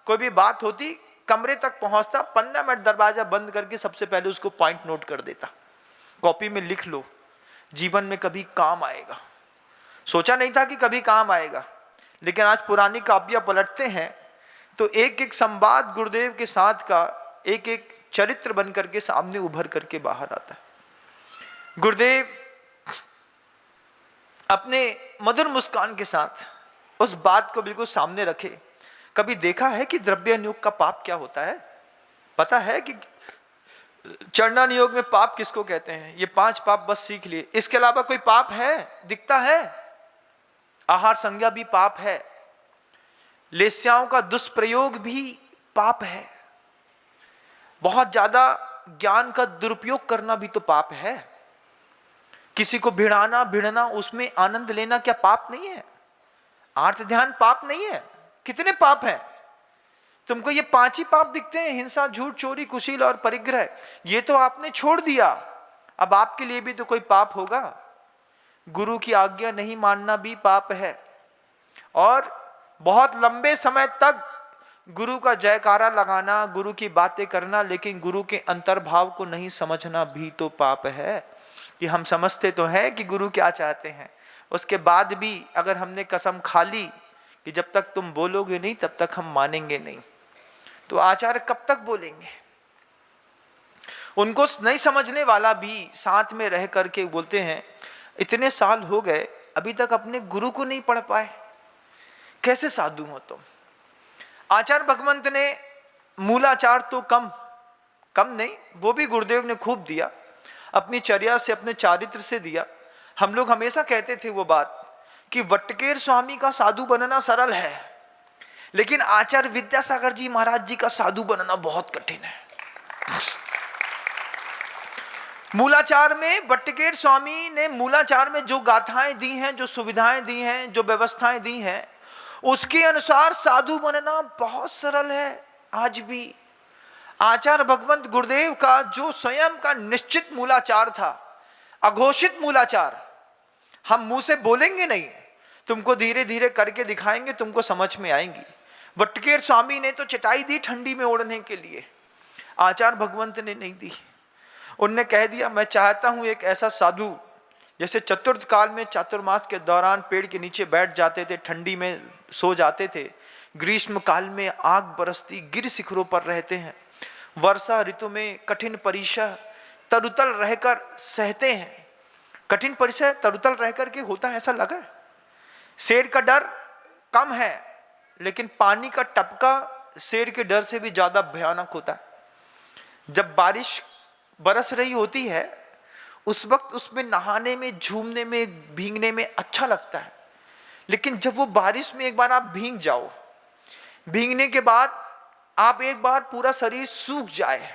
कोई भी बात होती, कमरे तक पहुंचता, 15 मिनट दरवाजा बंद करके सबसे पहले उसको पॉइंट नोट कर देता, कॉपी में लिख लो, जीवन में कभी काम आएगा। सोचा नहीं था कि कभी काम आएगा, लेकिन आज पुरानी काव्य पलटते हैं तो एक एक संवाद गुरुदेव के साथ का एक एक चरित्र बन करके सामने उभर करके बाहर आता है। गुरुदेव अपने मधुर मुस्कान के साथ उस बात को बिल्कुल सामने रखे। कभी देखा है कि द्रव्य नियोग का पाप क्या होता है? पता है कि चरना नियोग में पाप किसको कहते हैं? ये 5 पाप बस सीख लिए, इसके अलावा कोई पाप है दिखता है? आहार संज्ञा भी पाप है, लेस्याओं का दुष्प्रयोग भी पाप है, बहुत ज्यादा ज्ञान का दुरुपयोग करना भी तो पाप है, किसी को भिड़ना उसमें आनंद लेना क्या पाप नहीं है? आर्त ध्यान पाप नहीं है? कितने पाप हैं? तुमको ये 5 ही पाप दिखते हैं, हिंसा, झूठ, चोरी, कुशील और परिग्रह। ये तो आपने छोड़ दिया, अब आपके लिए भी तो कोई पाप होगा। गुरु की आज्ञा नहीं मानना भी पाप है, और बहुत लंबे समय तक गुरु का जयकारा लगाना, गुरु की बातें करना, लेकिन गुरु के अंतर्भाव को नहीं समझना भी तो पाप है। कि हम समझते तो हैं कि गुरु क्या चाहते हैं, उसके बाद भी अगर हमने कसम खा ली कि जब तक तुम बोलोगे नहीं तब तक हम मानेंगे नहीं, तो आचार्य कब तक बोलेंगे? उनको नहीं समझने वाला भी साथ में रह करके बोलते हैं, इतने साल हो गए अभी तक अपने गुरु को नहीं पढ़ पाए, कैसे साधु हो तुम? आचार्य भगवंत ने मूलाचार तो कम नहीं, वो भी गुरुदेव ने खूब दिया, अपनी चर्या से, अपने चारित्र से दिया। हम लोग हमेशा कहते थे वो बात कि वटकेर स्वामी का साधु बनना सरल है, लेकिन आचार्य विद्यासागर जी महाराज जी का साधु बनना बहुत कठिन है। मूलाचार में वटकेर स्वामी ने मूलाचार में जो गाथाएं दी हैं, जो सुविधाएं दी हैं, जो व्यवस्थाएं दी हैं, उसके अनुसार साधु बनना बहुत सरल है आज भी। आचार्य भगवंत गुरुदेव का जो स्वयं का निश्चित मूलाचार था, अघोषित मूलाचार, हम मुंह से बोलेंगे नहीं, तुमको धीरे धीरे करके दिखाएंगे, तुमको समझ में आएंगी। वटकेर स्वामी ने तो चटाई दी ठंडी में ओढ़ने के लिए, आचार्य भगवंत ने नहीं दी। उनने कह दिया, मैं चाहता हूं एक ऐसा साधु जैसे चतुर्थ काल में चातुर्मास के दौरान पेड़ के नीचे बैठ जाते थे, ठंडी में सो जाते थे, ग्रीष्म काल में आग बरसती गिर शिखरों पर रहते हैं, वर्षा ऋतु में कठिन परिचय तरुतल रहकर सहते हैं। कठिन परिचय तरुतल रहकर के होता है, ऐसा लगा है? शेर का डर कम है, लेकिन पानी का टपका शेर के डर से भी ज्यादा भयानक होता है। जब बारिश बरस रही होती है उस वक्त उसमें नहाने में, झूमने में, भीगने में अच्छा लगता है, लेकिन जब वो बारिश में एक बार आप भीग जाओ, भीगने के बाद आप एक बार पूरा शरीर सूख जाए,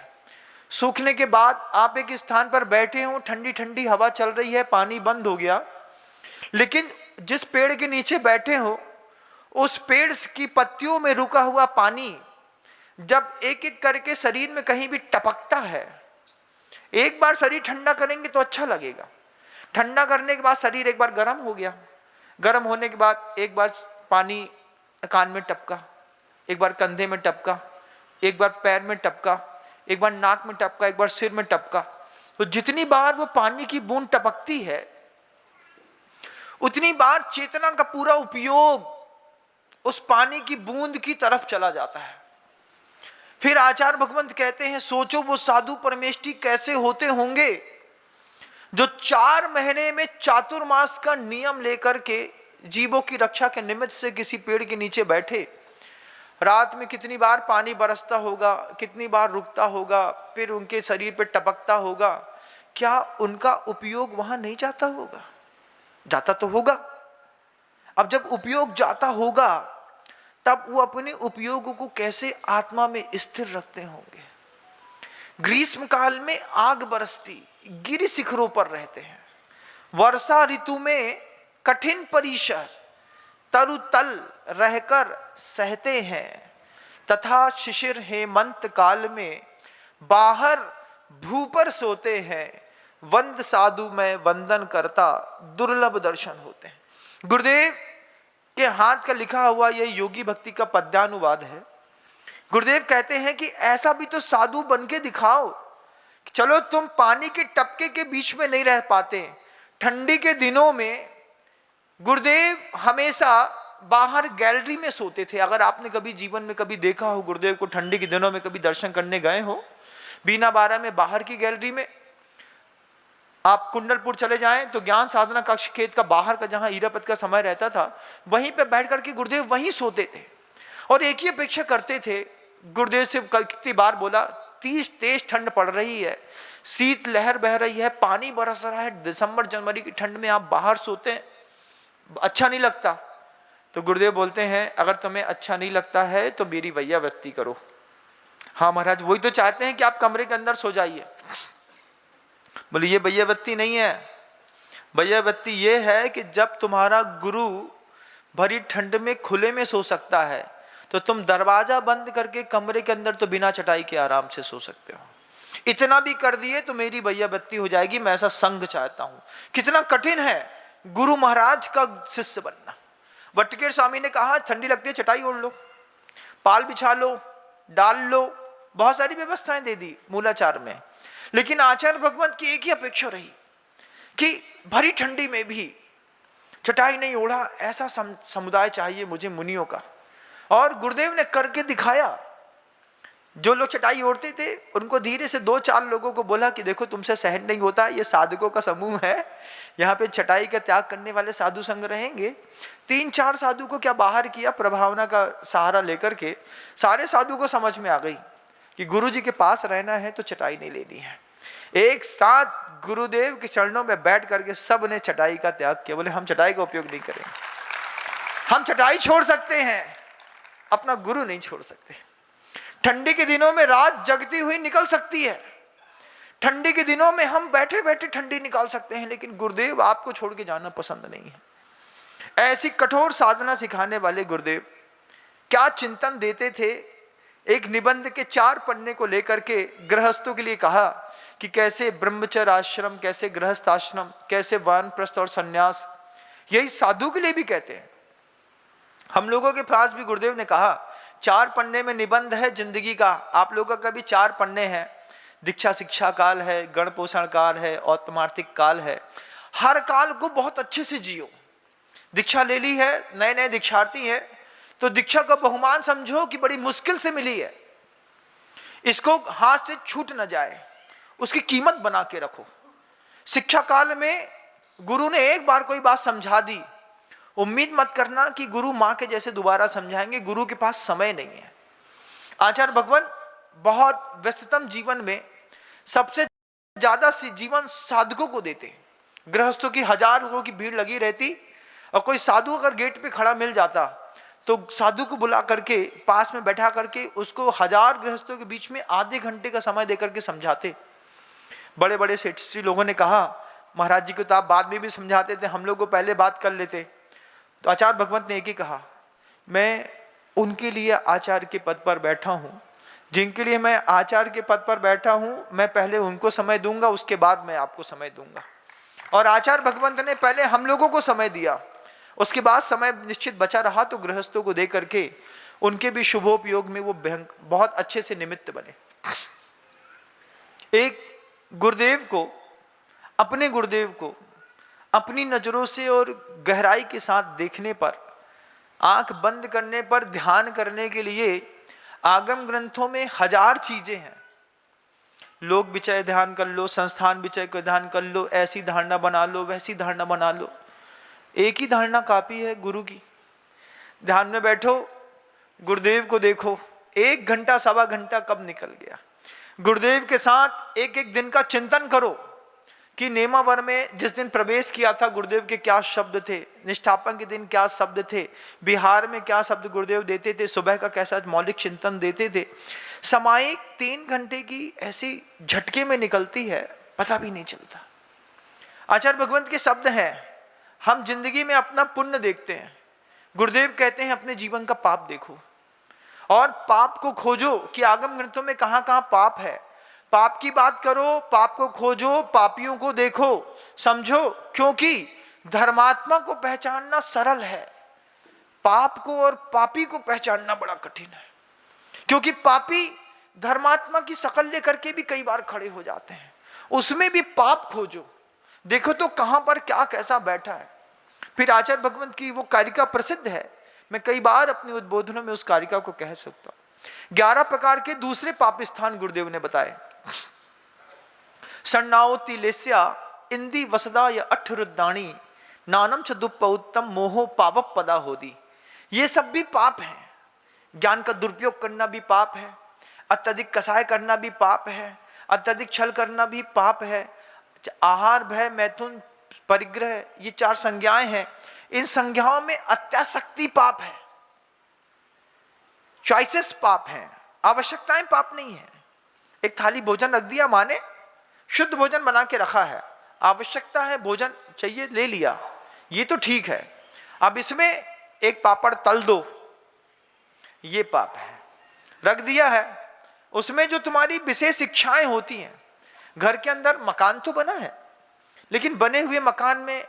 सूखने के बाद आप एक स्थान पर बैठे हो, ठंडी ठंडी हवा चल रही है, पानी बंद हो गया, लेकिन जिस पेड़ के नीचे बैठे हो उस पेड़ की पत्तियों में रुका हुआ पानी जब एक एक करके शरीर में कहीं भी टपकता है, एक बार शरीर ठंडा करेंगे तो अच्छा लगेगा। ठंडा करने के बाद शरीर एक बार गर्म हो गया, गर्म होने के बाद एक बार पानी कान में टपका, एक बार कंधे में टपका, एक बार पैर में टपका, एक बार नाक में टपका, एक बार सिर में टपका। तो जितनी बार वो पानी की बूंद टपकती है उतनी बार चेतना का पूरा उपयोग उस पानी की बूंद की तरफ चला जाता है। फिर आचार्य भगवंत कहते हैं, सोचो वो साधु परमेष्ठी कैसे होते होंगे जो 4 महीने में चातुर्मास का नियम लेकर के जीवों की रक्षा के निमित्त से किसी पेड़ के नीचे बैठे। रात में कितनी बार पानी बरसता होगा, कितनी बार रुकता होगा, फिर उनके शरीर पे टपकता होगा, क्या उनका उपयोग वहां नहीं जाता होगा? जाता तो होगा। अब जब उपयोग जाता होगा तब वो अपने उपयोग को कैसे आत्मा में स्थिर रखते होंगे। ग्रीष्म काल में आग बरसती गिर शिखरों पर रहते हैं, वर्षा ऋतु में कठिन परिचय तरुतल रहकर सहते हैं, तथा शिशिर हेमंत काल में बाहर भू पर सोते हैं। वंद साधु में वंदन करता दुर्लभ दर्शन होते हैं। गुरुदेव के हाथ का लिखा हुआ यह योगी भक्ति का पद्यानुवाद है। गुरुदेव कहते हैं कि ऐसा भी तो साधु बन के दिखाओ। चलो तुम पानी के टपके के बीच में नहीं रह पाते, ठंडी के दिनों में गुरुदेव हमेशा बाहर गैलरी में सोते थे। अगर आपने कभी जीवन में कभी देखा हो गुरुदेव को ठंडी के दिनों में, कभी दर्शन करने गए हो बीना बारा में, बाहर की गैलरी में, आप कुंडलपुर चले जाएं तो ज्ञान साधना कक्ष खेत का बाहर का जहां ईरापत का समय रहता था, वहीं पे बैठ करके गुरुदेव वहीं सोते थे और एक ही अपेक्षा करते थे। गुरुदेव से कितनी बार बोला, 30 तेज ठंड पड़ रही है, शीत लहर बह रही है, पानी बरस रहा है, दिसंबर जनवरी की ठंड में आप बाहर सोते हैं, अच्छा नहीं लगता। तो गुरुदेव बोलते हैं अगर तुम्हें अच्छा नहीं लगता है तो मेरी वैयावृत्ति करो। हाँ महाराज, वही तो चाहते हैं कि आप कमरे के अंदर सो जाइए। बोले ये वैयावृत्ति नहीं है, वैयावृत्ति ये है कि जब तुम्हारा गुरु भरी ठंड में खुले में सो सकता है तो तुम दरवाजा बंद करके कमरे के अंदर तो बिना चटाई के आराम से सो सकते हो। इतना भी कर दिए तो मेरी वैयावृत्ति हो जाएगी, मैं ऐसा संग चाहता हूं। कितना कठिन है गुरु महाराज का शिष्य बनना। वटकेर स्वामी ने कहा ठंडी लगती है चटाई ओढ़ लो, पाल बिछा लो, डाल लो, बहुत सारी व्यवस्थाएं दे दी मूलाचार में। लेकिन आचार्य भगवंत की एक ही अपेक्षा रही कि भरी ठंडी में भी चटाई नहीं ओढ़ा, ऐसा समुदाय चाहिए मुझे मुनियों का। और गुरुदेव ने करके दिखाया। जो लोग चटाई ओढ़ते थे उनको धीरे से 2-4 लोगों को बोला कि देखो तुमसे सहन नहीं होता, ये साधकों का समूह है, यहाँ पे चटाई का त्याग करने वाले साधु संग रहेंगे। 3-4 साधु को क्या बाहर किया, प्रभावना का सहारा लेकर के सारे साधु को समझ में आ गई कि गुरु जी के पास रहना है तो चटाई नहीं लेनी है। एक साथ गुरुदेव के चरणों में बैठ करके सब ने चटाई का त्याग किया। बोले हम चटाई का उपयोग नहीं करेंगे, हम चटाई छोड़ सकते हैं, अपना गुरु नहीं छोड़ सकते। ठंडी के दिनों में रात जगती हुई निकल सकती है, ठंडी के दिनों में हम बैठे बैठे ठंडी निकाल सकते हैं, लेकिन गुरुदेव आपको छोड़ के जाना पसंद नहीं है। ऐसी कठोर साधना सिखाने वाले गुरुदेव क्या चिंतन देते थे। एक निबंध के 4 पन्ने को लेकर के गृहस्थों के लिए कहा कि कैसे ब्रह्मचर्य आश्रम, कैसे गृहस्थ आश्रम, कैसे वानप्रस्थ और सन्यास, यही साधु के लिए भी कहते हैं। हम लोगों के पास भी गुरुदेव ने कहा 4 पन्ने में निबंध है जिंदगी का। आप लोगों का भी 4 पन्ने हैं, दीक्षा शिक्षा काल है, गण पोषण काल है, औत्तमार्थिक काल है। हर काल को बहुत अच्छे से जियो। दीक्षा ले ली है, नए नए दीक्षार्थी है तो दीक्षा का बहुमान समझो कि बड़ी मुश्किल से मिली है, इसको हाथ से छूट न जाए, उसकी कीमत बना के रखो। शिक्षा काल में गुरु ने एक बार कोई बात समझा दी, उम्मीद मत करना कि गुरु माँ के जैसे दोबारा समझाएंगे, गुरु के पास समय नहीं है। आचार्य भगवान बहुत व्यस्ततम जीवन में सबसे ज्यादा जीवन साधकों को देते। गृहस्थों की 1000 लोगों की भीड़ लगी रहती और कोई साधु अगर गेट पे खड़ा मिल जाता तो साधु को बुला करके पास में बैठा करके उसको 1000 गृहस्थों के बीच में आधे घंटे का समय देकर के समझाते। बड़े बड़े सेठश्री लोगों ने कहा महाराज जी को तो आप बाद में भी समझाते थे, हम लोग को पहले बात कर लेते। तो आचार्य भगवंत ने एक ही कहा, मैं उनके लिए आचार्य के पद पर बैठा हूँ, जिनके लिए मैं आचार्य के पद पर बैठा हूँ, मैं पहले उनको समय दूंगा, उसके बाद मैं आपको समय दूंगा। और आचार्य भगवंत ने पहले हम लोगों को समय दिया, उसके बाद समय निश्चित बचा रहा तो गृहस्थों को दे करके उनके भी शुभोपयोग में वो बहुत अच्छे से निमित्त बने। एक गुरुदेव को, अपने गुरुदेव को अपनी नजरों से और गहराई के साथ देखने पर, आंख बंद करने पर ध्यान करने के लिए आगम ग्रंथों में 1000 चीजें हैं। लोक विषय ध्यान कर लो, संस्थान विषय को ध्यान कर लो, ऐसी धारणा बना लो, वैसी धारणा बना लो। एक ही धारणा काफी है गुरु की। ध्यान में बैठो, गुरुदेव को देखो, 1 घंटा 1.25 घंटा कब निकल गया। गुरुदेव के साथ एक एक दिन का चिंतन करो कि नेमावर में जिस दिन प्रवेश किया था गुरुदेव के क्या शब्द थे, निष्ठापन के दिन क्या शब्द थे, बिहार में क्या शब्द गुरुदेव देते थे, सुबह का कैसा मौलिक चिंतन देते थे। सामायिक 3 घंटे की ऐसी झटके में निकलती है, पता भी नहीं चलता। आचार्य भगवंत के शब्द हैं, हम जिंदगी में अपना पुण्य देखते हैं, गुरुदेव कहते हैं अपने जीवन का पाप देखो और पाप को खोजो कि आगम ग्रंथों में कहाँ कहाँ पाप है। पाप की बात करो, पाप को खोजो, पापियों को देखो, समझो, क्योंकि धर्मात्मा को पहचानना सरल है, पाप को और पापी को पहचानना बड़ा कठिन है। क्योंकि पापी धर्मात्मा की शकल लेकर के भी कई बार खड़े हो जाते हैं, उसमें भी पाप खोजो, देखो तो कहां पर क्या कैसा बैठा है। फिर आचार्य भगवंत की वो कारिका प्रसिद्ध है, मैं कई बार अपने उद्बोधनों में उस कारिका को कह सकता हूं। 11 प्रकार के दूसरे पाप स्थान गुरुदेव ने बताए। सन्नाओति लेस्या इंदी वसदा या अठरुद्दाणी नानम च दुप्पउत्तम मोहो पावप पदा होदी। ये सब भी पाप है। ज्ञान का दुरुपयोग करना भी पाप है, अत्यधिक कसाय करना भी पाप है, अत्यधिक छल करना भी पाप है, आहार भय मैथुन परिग्रह, ये 4 संज्ञाएं हैं। इन संज्ञाओं में अत्यासक्ति पाप है, चॉइसेस पाप है, आवश्यकताएं पाप नहीं है। एक थाली भोजन रख दिया, माँ ने शुद्ध भोजन बना के रखा है, आवश्यकता है भोजन चाहिए ले लिया, ये तो ठीक है। अब इसमें एक पापड़ तल दो, ये पाप है। रख दिया है, उसमें जो तुम्हारी विशेष इच्छाएं होती हैं, घर के अंदर मकान तो बना है, लेकिन बने हुए मकान में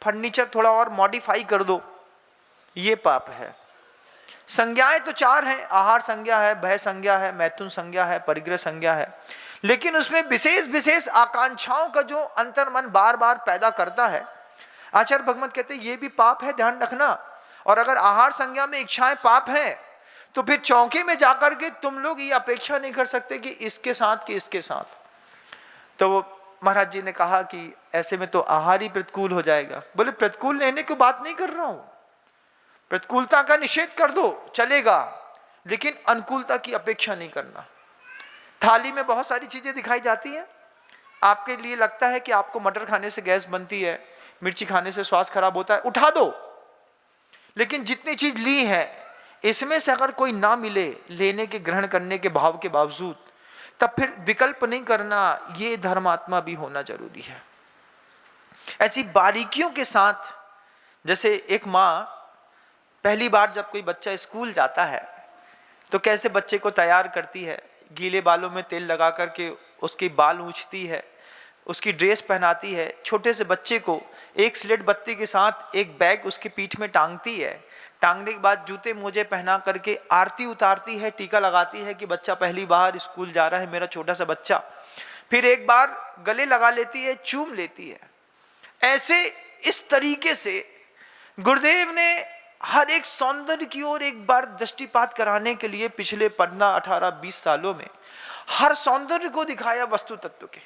फर्नीचर थोड़ा और मॉडिफाई कर दो, ये पाप है। संज्ञाएं तो 4 हैं, आहार संज्ञा है, भय संज्ञा है, मैथुन संज्ञा है, परिग्रह संज्ञा है, लेकिन उसमें विशेष विशेष आकांक्षाओं का जो अंतर्मन बार बार पैदा करता है, आचार्य भगवंत कहते हैं ये भी पाप है, ध्यान रखना। और अगर आहार संज्ञा में इच्छाएं पाप है, तो फिर चौके में जाकर के तुम लोग ये अपेक्षा नहीं कर सकते कि इसके साथ कि इसके साथ। तो महाराज जी ने कहा कि ऐसे में तो आहार ही प्रतिकूल हो जाएगा। बोले प्रतिकूल लेने की बात नहीं कर रहा हूं, प्रतिकूलता का निषेध कर दो चलेगा, लेकिन अनुकूलता की अपेक्षा नहीं करना। थाली में बहुत सारी चीजें दिखाई जाती हैं, आपके लिए लगता है कि आपको मटर खाने से गैस बनती है, मिर्ची खाने से स्वास्थ्य खराब होता है, उठा दो। लेकिन जितनी चीज ली है, इसमें से अगर कोई ना मिले लेने के ग्रहण करने के भाव के बावजूद, तब फिर विकल्प नहीं करना, ये धर्मात्मा भी होना जरूरी है। ऐसी बारीकियों के साथ, जैसे एक माँ पहली बार जब कोई बच्चा स्कूल जाता है तो कैसे बच्चे को तैयार करती है, गीले बालों में तेल लगा करके उसके बाल ऊंचती है, उसकी ड्रेस पहनाती है, छोटे से बच्चे को एक स्लेट बत्ती के साथ एक बैग उसकी पीठ में टांगती है, टांगने के बाद जूते मोजे पहना करके आरती उतारती है, टीका लगाती है कि बच्चा पहली बार स्कूल जा रहा है मेरा छोटा सा बच्चा। फिर एक बार गले लगा लेती है, चूम लेती है। ऐसे इस तरीके से गुरुदेव ने हर एक सौंदर्य की ओर एक बार दृष्टिपात कराने के लिए पिछले 15, 18, 20 सालों में हर सौंदर्य को दिखाया, वस्तु तत्व के,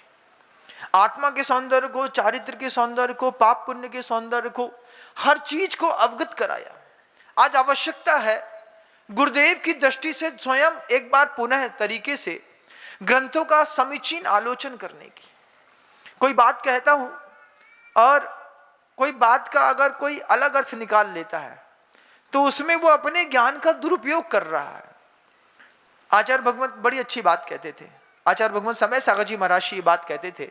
आत्मा के सौंदर्य को, चारित्र के सौंदर्य को, पाप पुण्य के सौंदर्य को, हर चीज को अवगत कराया। आज आवश्यकता है गुरुदेव की दृष्टि से स्वयं एक बार पुनः तरीके से ग्रंथों का समीचीन आलोचन करने की। कोई बात कहता हूं और कोई बात का अगर कोई अलग अर्थ निकाल लेता है तो उसमें वो अपने ज्ञान का दुरुपयोग कर रहा है। आचार्य भगवंत बड़ी अच्छी बात कहते थे। आचार्य भगवंत समय सागर जी महाराज ये बात कहते थे,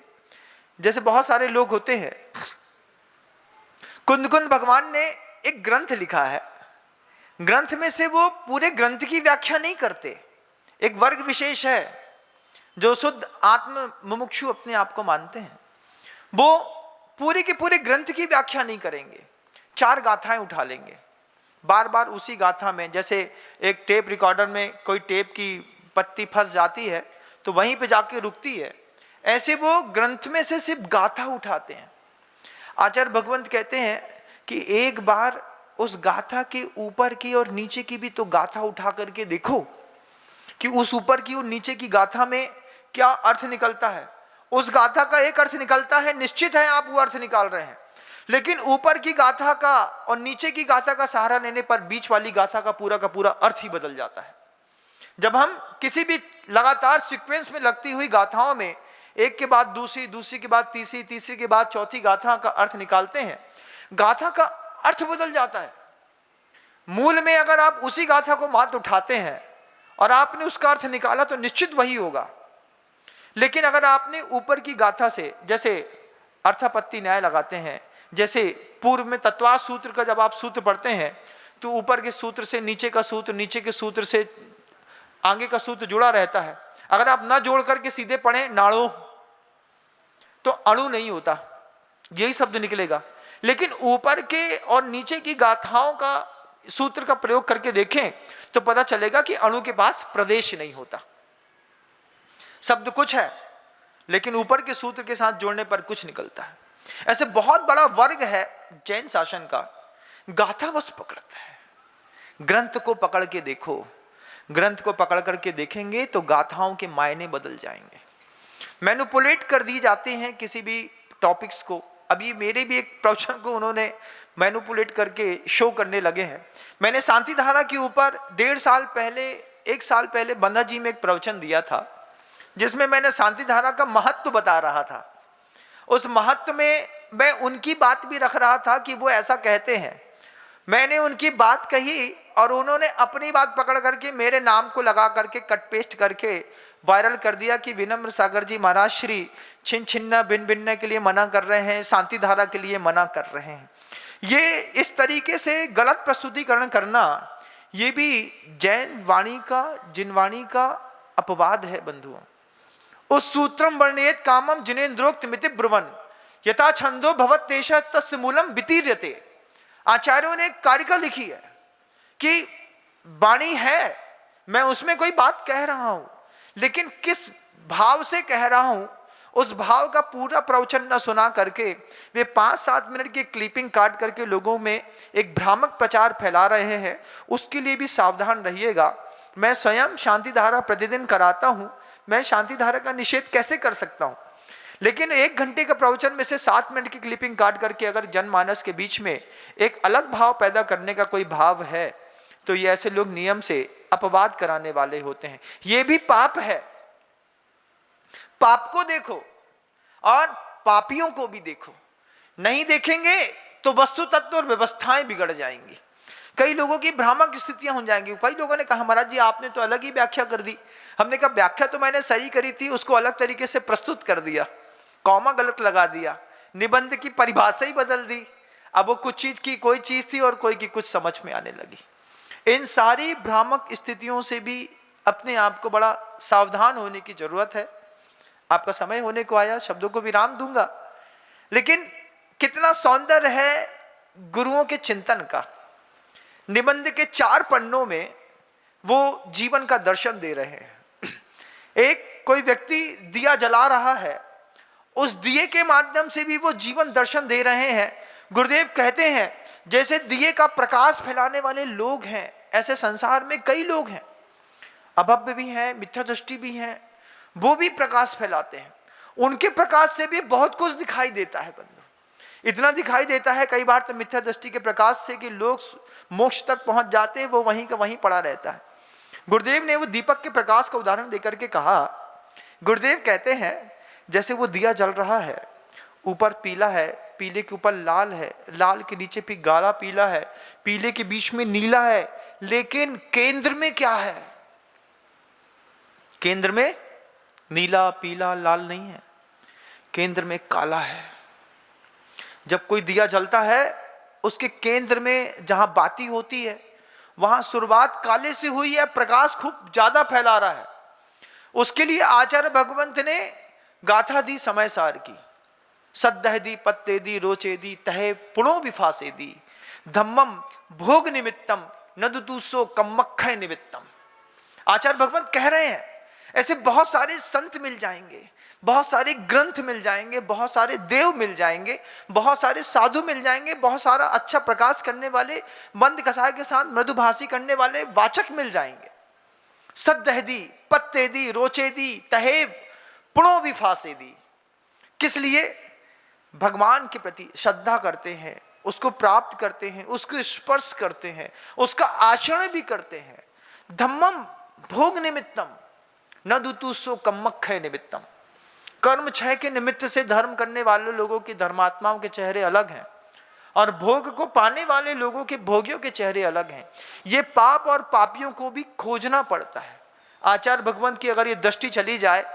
जैसे बहुत सारे लोग होते हैं, कुंदकुंद भगवान ने एक ग्रंथ लिखा है, ग्रंथ में से वो पूरे ग्रंथ की व्याख्या नहीं करते। एक वर्ग विशेष है जो शुद्ध आत्म मुमुक्षु अपने आप को मानते हैं, वो पूरे के पूरे ग्रंथ की व्याख्या नहीं करेंगे, 4 गाथाएं उठा लेंगे, बार बार उसी गाथा में, जैसे एक टेप रिकॉर्डर में कोई टेप की पत्ती फंस जाती है तो वहीं पे जाके रुकती है, ऐसे वो ग्रंथ में से सिर्फ गाथा उठाते हैं। आचार्य भगवंत कहते हैं कि एक बार उस गाथा के ऊपर की और नीचे की भी तो गाथा उठा करके देखो कि उस ऊपर की और नीचे की गाथा में क्या अर्थ निकलता है। उस गाथा का एक अर्थ निकलता है, निश्चित है आप वो अर्थ निकाल रहे हैं, लेकिन ऊपर की गाथा का और नीचे की गाथा का सहारा लेने पर बीच वाली गाथा का पूरा अर्थ ही बदल जाता है। जब हम किसी भी लगातार सीक्वेंस में लगती हुई गाथाओं में एक के बाद दूसरी, दूसरी के बाद तीसरी, तीसरी के बाद चौथी गाथा का अर्थ निकालते हैं, गाथा का अर्थ बदल जाता है। मूल में अगर आप उसी गाथा को मात्र उठाते हैं और आपने उसका अर्थ निकाला तो निश्चित वही होगा, लेकिन अगर आपने ऊपर की गाथा से, जैसे अर्थापत्ति न्याय लगाते हैं, जैसे पूर्व में तत्वार्थ सूत्र का जब आप सूत्र पढ़ते हैं तो ऊपर के सूत्र से नीचे का सूत्र, नीचे के सूत्र से आगे का सूत्र जुड़ा रहता है। अगर आप ना जोड़ करके सीधे पढ़ें नाड़ो तो अणु नहीं होता, यही शब्द निकलेगा। लेकिन ऊपर के और नीचे की गाथाओं का सूत्र का प्रयोग करके देखें तो पता चलेगा कि अणु के पास प्रदेश नहीं होता। शब्द कुछ है लेकिन ऊपर के सूत्र के साथ जोड़ने पर कुछ निकलता है। ऐसे बहुत बड़ा वर्ग है जैन शासन का, गाथा बस पकड़ता है। ग्रंथ को पकड़ के देखो, ग्रंथ को पकड़ करके देखेंगे तो गाथाओं के मायने बदल जाएंगे। मैनिपुलेट कर दी जाती हैं किसी भी टॉपिक्स को। अभी मेरे भी एक प्रवचन को उन्होंने मैनिपुलेट करके शो करने लगे हैं। मैंने शांति धारा के ऊपर 1 साल पहले बंधा जी में एक प्रवचन दिया था, जिसमें मैंने शांति धारा का महत्व बता रहा था। उस महत्व में मैं उनकी बात भी रख रहा था कि वो ऐसा कहते हैं। मैंने उनकी बात कही और उन्होंने अपनी बात पकड़ करके मेरे नाम को लगा करके कट पेस्ट करके वायरल कर दिया कि विनम्र सागर जी महाराज श्री छिन छिन्ना भिन्न भिन्न के लिए मना कर रहे हैं, शांति धारा के लिए मना कर रहे हैं। ये इस तरीके से गलत प्रस्तुतिकरण करना, ये भी जैन वाणी का, जिनवाणी का अपवाद है बंधुओं। उस सूत्रम वर्णयेत कामम जिनेन्द्रोक्त मिति ब्रुवन यथा छंदो भवत तेषा तस्य मूलम वितीर्यते। आचार्यों ने एक कारिका लिखी है कि वाणी है, मैं उसमें कोई बात कह रहा हूं, लेकिन किस भाव से कह रहा हूं उस भाव का पूरा प्रवचन न सुना करके वे 5-7 मिनट की क्लिपिंग काट करके लोगों में एक भ्रामक प्रचार फैला रहे हैं। उसके लिए भी सावधान रहिएगा। मैं स्वयं शांति धारा प्रतिदिन कराता हूं, मैं शांति धारा का निषेध कैसे कर सकता हूं, लेकिन 1 घंटे का प्रवचन में से 7 मिनट की क्लिपिंग काट करके अगर जनमानस के बीच में एक अलग भाव पैदा करने का कोई भाव है तो ये ऐसे लोग नियम से अपवाद कराने वाले होते हैं। ये भी पाप है। पाप को देखो और पापियों को भी देखो। नहीं देखेंगे तो वस्तु तत्व और व्यवस्थाएं बिगड़ जाएंगी। कई लोगों की भ्रामक स्थितियां हो जाएंगी। कई लोगों ने कहा महाराज जी आपने तो अलग ही व्याख्या कर दी। हमने कहा व्याख्या तो मैंने सही करी थी, उसको अलग तरीके से प्रस्तुत कर दिया, कॉमा गलत लगा दिया, निबंध की परिभाषा ही बदल दी। अब वो कुछ चीज की कोई चीज थी और कोई की कुछ समझ में आने लगी। इन सारी भ्रामक स्थितियों से भी अपने आप को बड़ा सावधान होने की जरूरत है। आपका समय होने को आया, शब्दों को विराम दूंगा। लेकिन कितना सौंदर्य है गुरुओं के चिंतन का। निबंध के 4 पन्नों में वो जीवन का दर्शन दे रहे हैं। एक कोई व्यक्ति दिया जला रहा है, उस दिए के माध्यम से भी वो जीवन दर्शन दे रहे हैं। गुरुदेव कहते हैं जैसे दिए का प्रकाश फैलाने वाले लोग हैं, ऐसे संसार में कई लोग हैं, अभव्य भी हैं, मिथ्या दृष्टि भी हैं, वो भी प्रकाश फैलाते हैं। उनके प्रकाश से भी बहुत कुछ दिखाई देता है बंधु। इतना दिखाई देता है कई बार तो मिथ्या दृष्टि के प्रकाश से कि लोग मोक्ष तक पहुंच जाते हैं, वो वहीं का वहीं पड़ा रहता है। गुरुदेव ने वो दीपक के प्रकाश का उदाहरण देकर के कहा। गुरुदेव कहते हैं जैसे वो दिया जल रहा है, ऊपर पीला है, पीले के ऊपर लाल है, लाल के नीचे भी गाढ़ा पीला है, पीले के बीच में नीला है, लेकिन केंद्र में क्या है? केंद्र में नीला पीला लाल नहीं है, केंद्र में काला है। जब कोई दिया जलता है उसके केंद्र में जहां बाती होती है वहां शुरुआत काले से हुई है, प्रकाश खूब ज्यादा फैला रहा है। उसके लिए आचार्य भगवंत ने गाथा दी समय सार की। सद्दह दी पत्ते दी रोचे दी तहे पुणो विफासे दी धम्मम भोग निमित्तम नदुतुसो कम्मक्खय निमित्तम। आचार्य भगवंत कह रहे हैं ऐसे बहुत सारे संत मिल जाएंगे, बहुत सारे ग्रंथ मिल जाएंगे, बहुत सारे देव मिल जाएंगे, बहुत सारे साधु मिल जाएंगे, बहुत सारा अच्छा प्रकाश करने वाले, मंद कसाय के साथ मृदुभाषी करने वाले वाचक मिल जाएंगे। सद्दह दी पत्ते दी रोचे दी तहे पुणो विफासे दी। किस लिए? भगवान के प्रति श्रद्धा करते हैं, उसको प्राप्त करते हैं, उसको स्पर्श करते हैं, उसका आचरण भी करते हैं। धम्मम भोग निमित्तम न दुतुसो कम्मक्खय निमित्तम। कर्म क्षय के निमित्त से धर्म करने वाले लोगों के धर्मात्माओं के चेहरे अलग हैं और भोग को पाने वाले लोगों के भोगियों के चेहरे अलग हैं। ये पाप और पापियों को भी खोजना पड़ता है। आचार्य भगवंत की अगर ये दृष्टि चली जाए,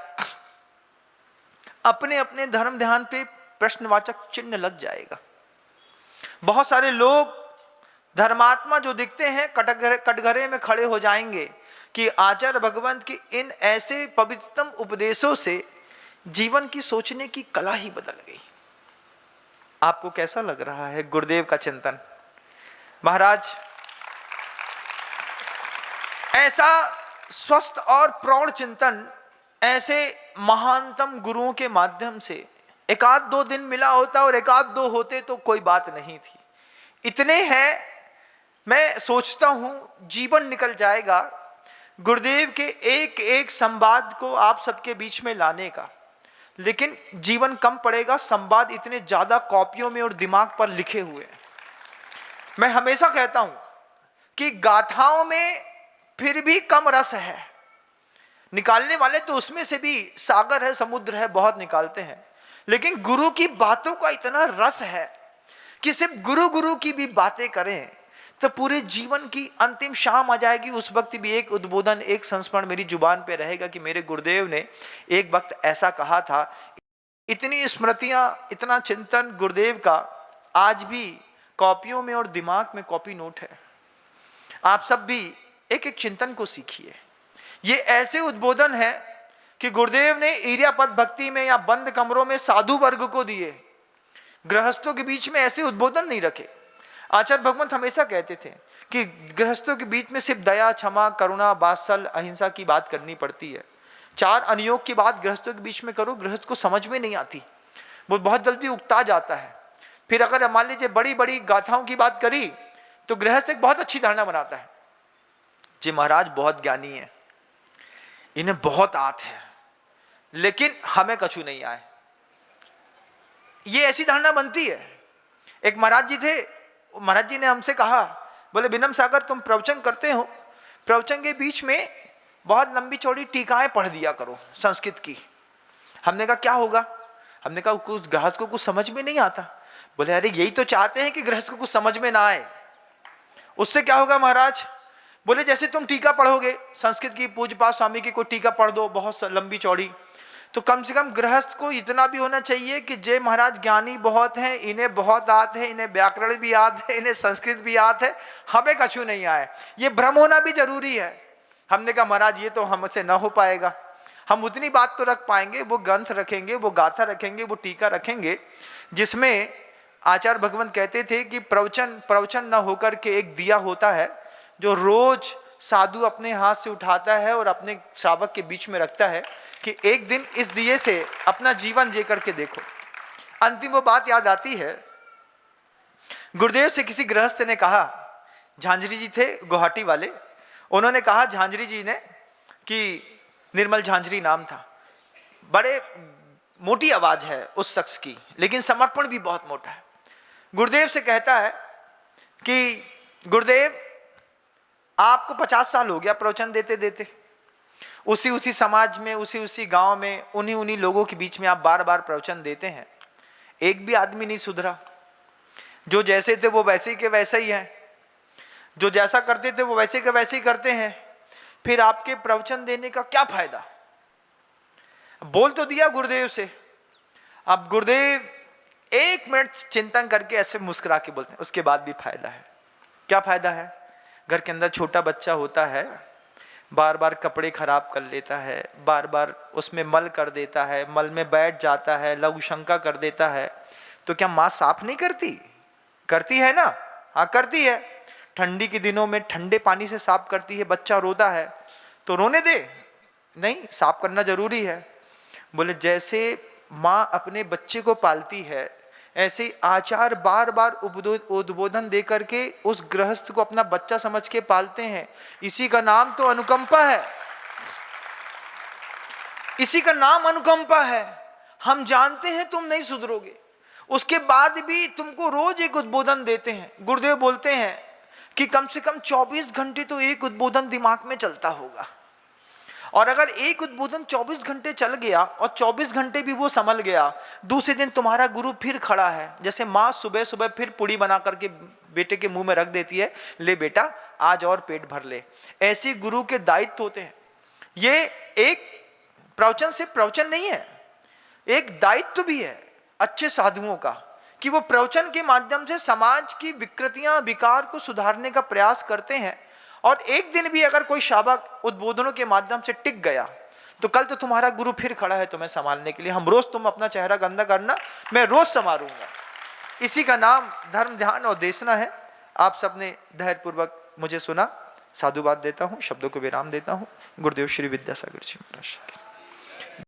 अपने अपने धर्म ध्यान पे प्रश्नवाचक चिन्ह लग जाएगा। बहुत सारे लोग धर्मात्मा जो दिखते हैं कटघरे में खड़े हो जाएंगे कि आचार्य भगवंत की इन ऐसे पवित्रतम उपदेशों से जीवन की सोचने की कला ही बदल गई। आपको कैसा लग रहा है गुरुदेव का चिंतन? महाराज, ऐसा स्वस्थ और प्रौढ़ चिंतन ऐसे महानतम गुरुओं के माध्यम से एक आध दो दिन मिला होता और एक आध दो होते तो कोई बात नहीं थी। इतने हैं, मैं सोचता हूं जीवन निकल जाएगा गुरुदेव के एक एक संवाद को आप सबके बीच में लाने का, लेकिन जीवन कम पड़ेगा, संवाद इतने ज्यादा कॉपियों में और दिमाग पर लिखे हुए हैं। मैं हमेशा कहता हूं कि गाथाओं में फिर भी कम रस है, निकालने वाले तो उसमें से भी सागर है, समुद्र है, बहुत निकालते हैं, लेकिन गुरु की बातों का इतना रस है कि सिर्फ गुरु गुरु की भी बातें करें तो पूरे जीवन की अंतिम शाम आ जाएगी। उस वक्त भी एक उद्बोधन, एक संस्मरण मेरी जुबान पे रहेगा कि मेरे गुरुदेव ने एक वक्त ऐसा कहा था। इतनी स्मृतियां, इतना चिंतन गुरुदेव का आज भी कॉपियों में और दिमाग में कॉपी नोट है। आप सब भी एक एक चिंतन को सीखिए। ये ऐसे उद्बोधन है कि गुरुदेव ने इरियापद भक्ति में या बंद कमरों में साधु वर्ग को दिए, गृहस्थों के बीच में ऐसे उद्बोधन नहीं रखे। आचार्य भगवंत हमेशा कहते थे कि गृहस्थों के बीच में सिर्फ दया, क्षमा, करुणा, वात्सल, अहिंसा की बात करनी पड़ती है। 4 अनियोग की बात गृहस्थों के बीच में करो, गृहस्थ को समझ में नहीं आती, वो बहुत जल्दी उकता जाता है। फिर अगर मान लीजिए बड़ी बड़ी गाथाओं की बात करी तो गृहस्थ एक बहुत अच्छी धारणा बनाता है, जी महाराज बहुत ज्ञानी है, इन्हें बहुत आत है, लेकिन हमें कछु नहीं आए। ये ऐसी धारणा बनती है। एक महाराज जी थे, महाराज जी ने हमसे कहा, बोले विनम सागर तुम प्रवचन करते हो, प्रवचन के बीच में बहुत लंबी चौड़ी टीकाएं पढ़ दिया करो संस्कृत की। हमने कहा क्या होगा? हमने कहा कुछ गृहस्थ को कुछ समझ में नहीं आता। बोले अरे यही तो चाहते हैं कि गृहस्थ को कुछ समझ में ना आए, उससे क्या होगा महाराज? बोले जैसे तुम टीका पढ़ोगे संस्कृत की, पूज्यपाद स्वामी की कोई टीका पढ़ दो बहुत लंबी चौड़ी, तो कम से कम गृहस्थ को इतना भी होना चाहिए कि जय महाराज ज्ञानी बहुत हैं, इन्हें बहुत आत है, इन्हें व्याकरण भी याद है, इन्हें संस्कृत भी याद है, हमें कछु नहीं आए। ये भ्रम होना भी जरूरी है। हमने कहा महाराज ये तो हमसे ना हो पाएगा, हम उतनी बात तो रख पाएंगे, वो ग्रंथ रखेंगे, वो गाथा रखेंगे, वो टीका रखेंगे जिसमें आचार्य भगवंत कहते थे कि प्रवचन न होकर के एक दिया होता है जो रोज साधु अपने हाथ से उठाता है और अपने श्रावक के बीच में रखता है कि एक दिन इस दिए से अपना जीवन जी करके देखो। अंतिम वो बात याद आती है, गुरुदेव से किसी गृहस्थ ने कहा, झांझरी जी थे गुवाहाटी वाले, उन्होंने कहा झांझरी जी ने कि निर्मल झांझरी नाम था, बड़े मोटी आवाज है उस शख्स की, लेकिन समर्पण भी बहुत मोटा है। गुरुदेव से कहता है कि गुरुदेव आपको 50 साल हो गया प्रवचन देते देते, उसी समाज में, उसी गांव में, उन्हीं लोगों के बीच में आप बार बार प्रवचन देते हैं, एक भी आदमी नहीं सुधरा। जो जैसे थे वो वैसे के वैसे ही हैं, जो जैसा करते थे वो वैसे के वैसे ही करते हैं, फिर आपके प्रवचन देने का क्या फायदा? बोल तो दिया गुरुदेव से, अब गुरुदेव 1 मिनट चिंतन करके ऐसे मुस्कुरा के बोलते हैं उसके बाद भी फायदा है। क्या फायदा है? घर के अंदर छोटा बच्चा होता है, बार बार कपड़े खराब कर लेता है, बार बार उसमें मल कर देता है, मल में बैठ जाता है, लघु शंका कर देता है, तो क्या माँ साफ नहीं करती? करती है ना? हाँ करती है। ठंडी के दिनों में ठंडे पानी से साफ करती है। बच्चा रोता है तो रोने दे, नहीं, साफ करना जरूरी है। बोले जैसे माँ अपने बच्चे को पालती है, ऐसे आचार्य बार बार उद्बोधन दे करके उस गृहस्थ को अपना बच्चा समझ के पालते हैं। इसी का नाम तो अनुकंपा है, इसी का नाम अनुकंपा है। हम जानते हैं तुम नहीं सुधरोगे, उसके बाद भी तुमको रोज एक उद्बोधन देते हैं। गुरुदेव बोलते हैं कि कम से कम 24 घंटे तो एक उद्बोधन दिमाग में चलता होगा, और अगर एक उद्बोधन 24 घंटे चल गया और 24 घंटे भी वो संभल गया, दूसरे दिन तुम्हारा गुरु फिर खड़ा है। जैसे माँ सुबह सुबह फिर पूड़ी बना करके बेटे के मुंह में रख देती है, ले बेटा आज और पेट भर ले, ऐसे गुरु के दायित्व होते हैं। ये एक प्रवचन से प्रवचन नहीं है, एक दायित्व भी है अच्छे साधुओं का कि वो प्रवचन के माध्यम से समाज की विकृतियां, विकार को सुधारने का प्रयास करते हैं। और एक दिन भी अगर कोई शावक उद्बोधनों के माध्यम से टिक गया तो कल तो तुम्हारा गुरु फिर खड़ा है तुम्हें संभालने के लिए। हम रोज, तुम अपना चेहरा गंदा करना, मैं रोज संभालूंगा। इसी का नाम धर्म, ध्यान और देशना है। आप सबने धैर्यपूर्वक मुझे सुना। साधुवाद देता हूँ, शब्दों को विराम देता हूँ। गुरुदेव श्री विद्यासागर जी महाराज।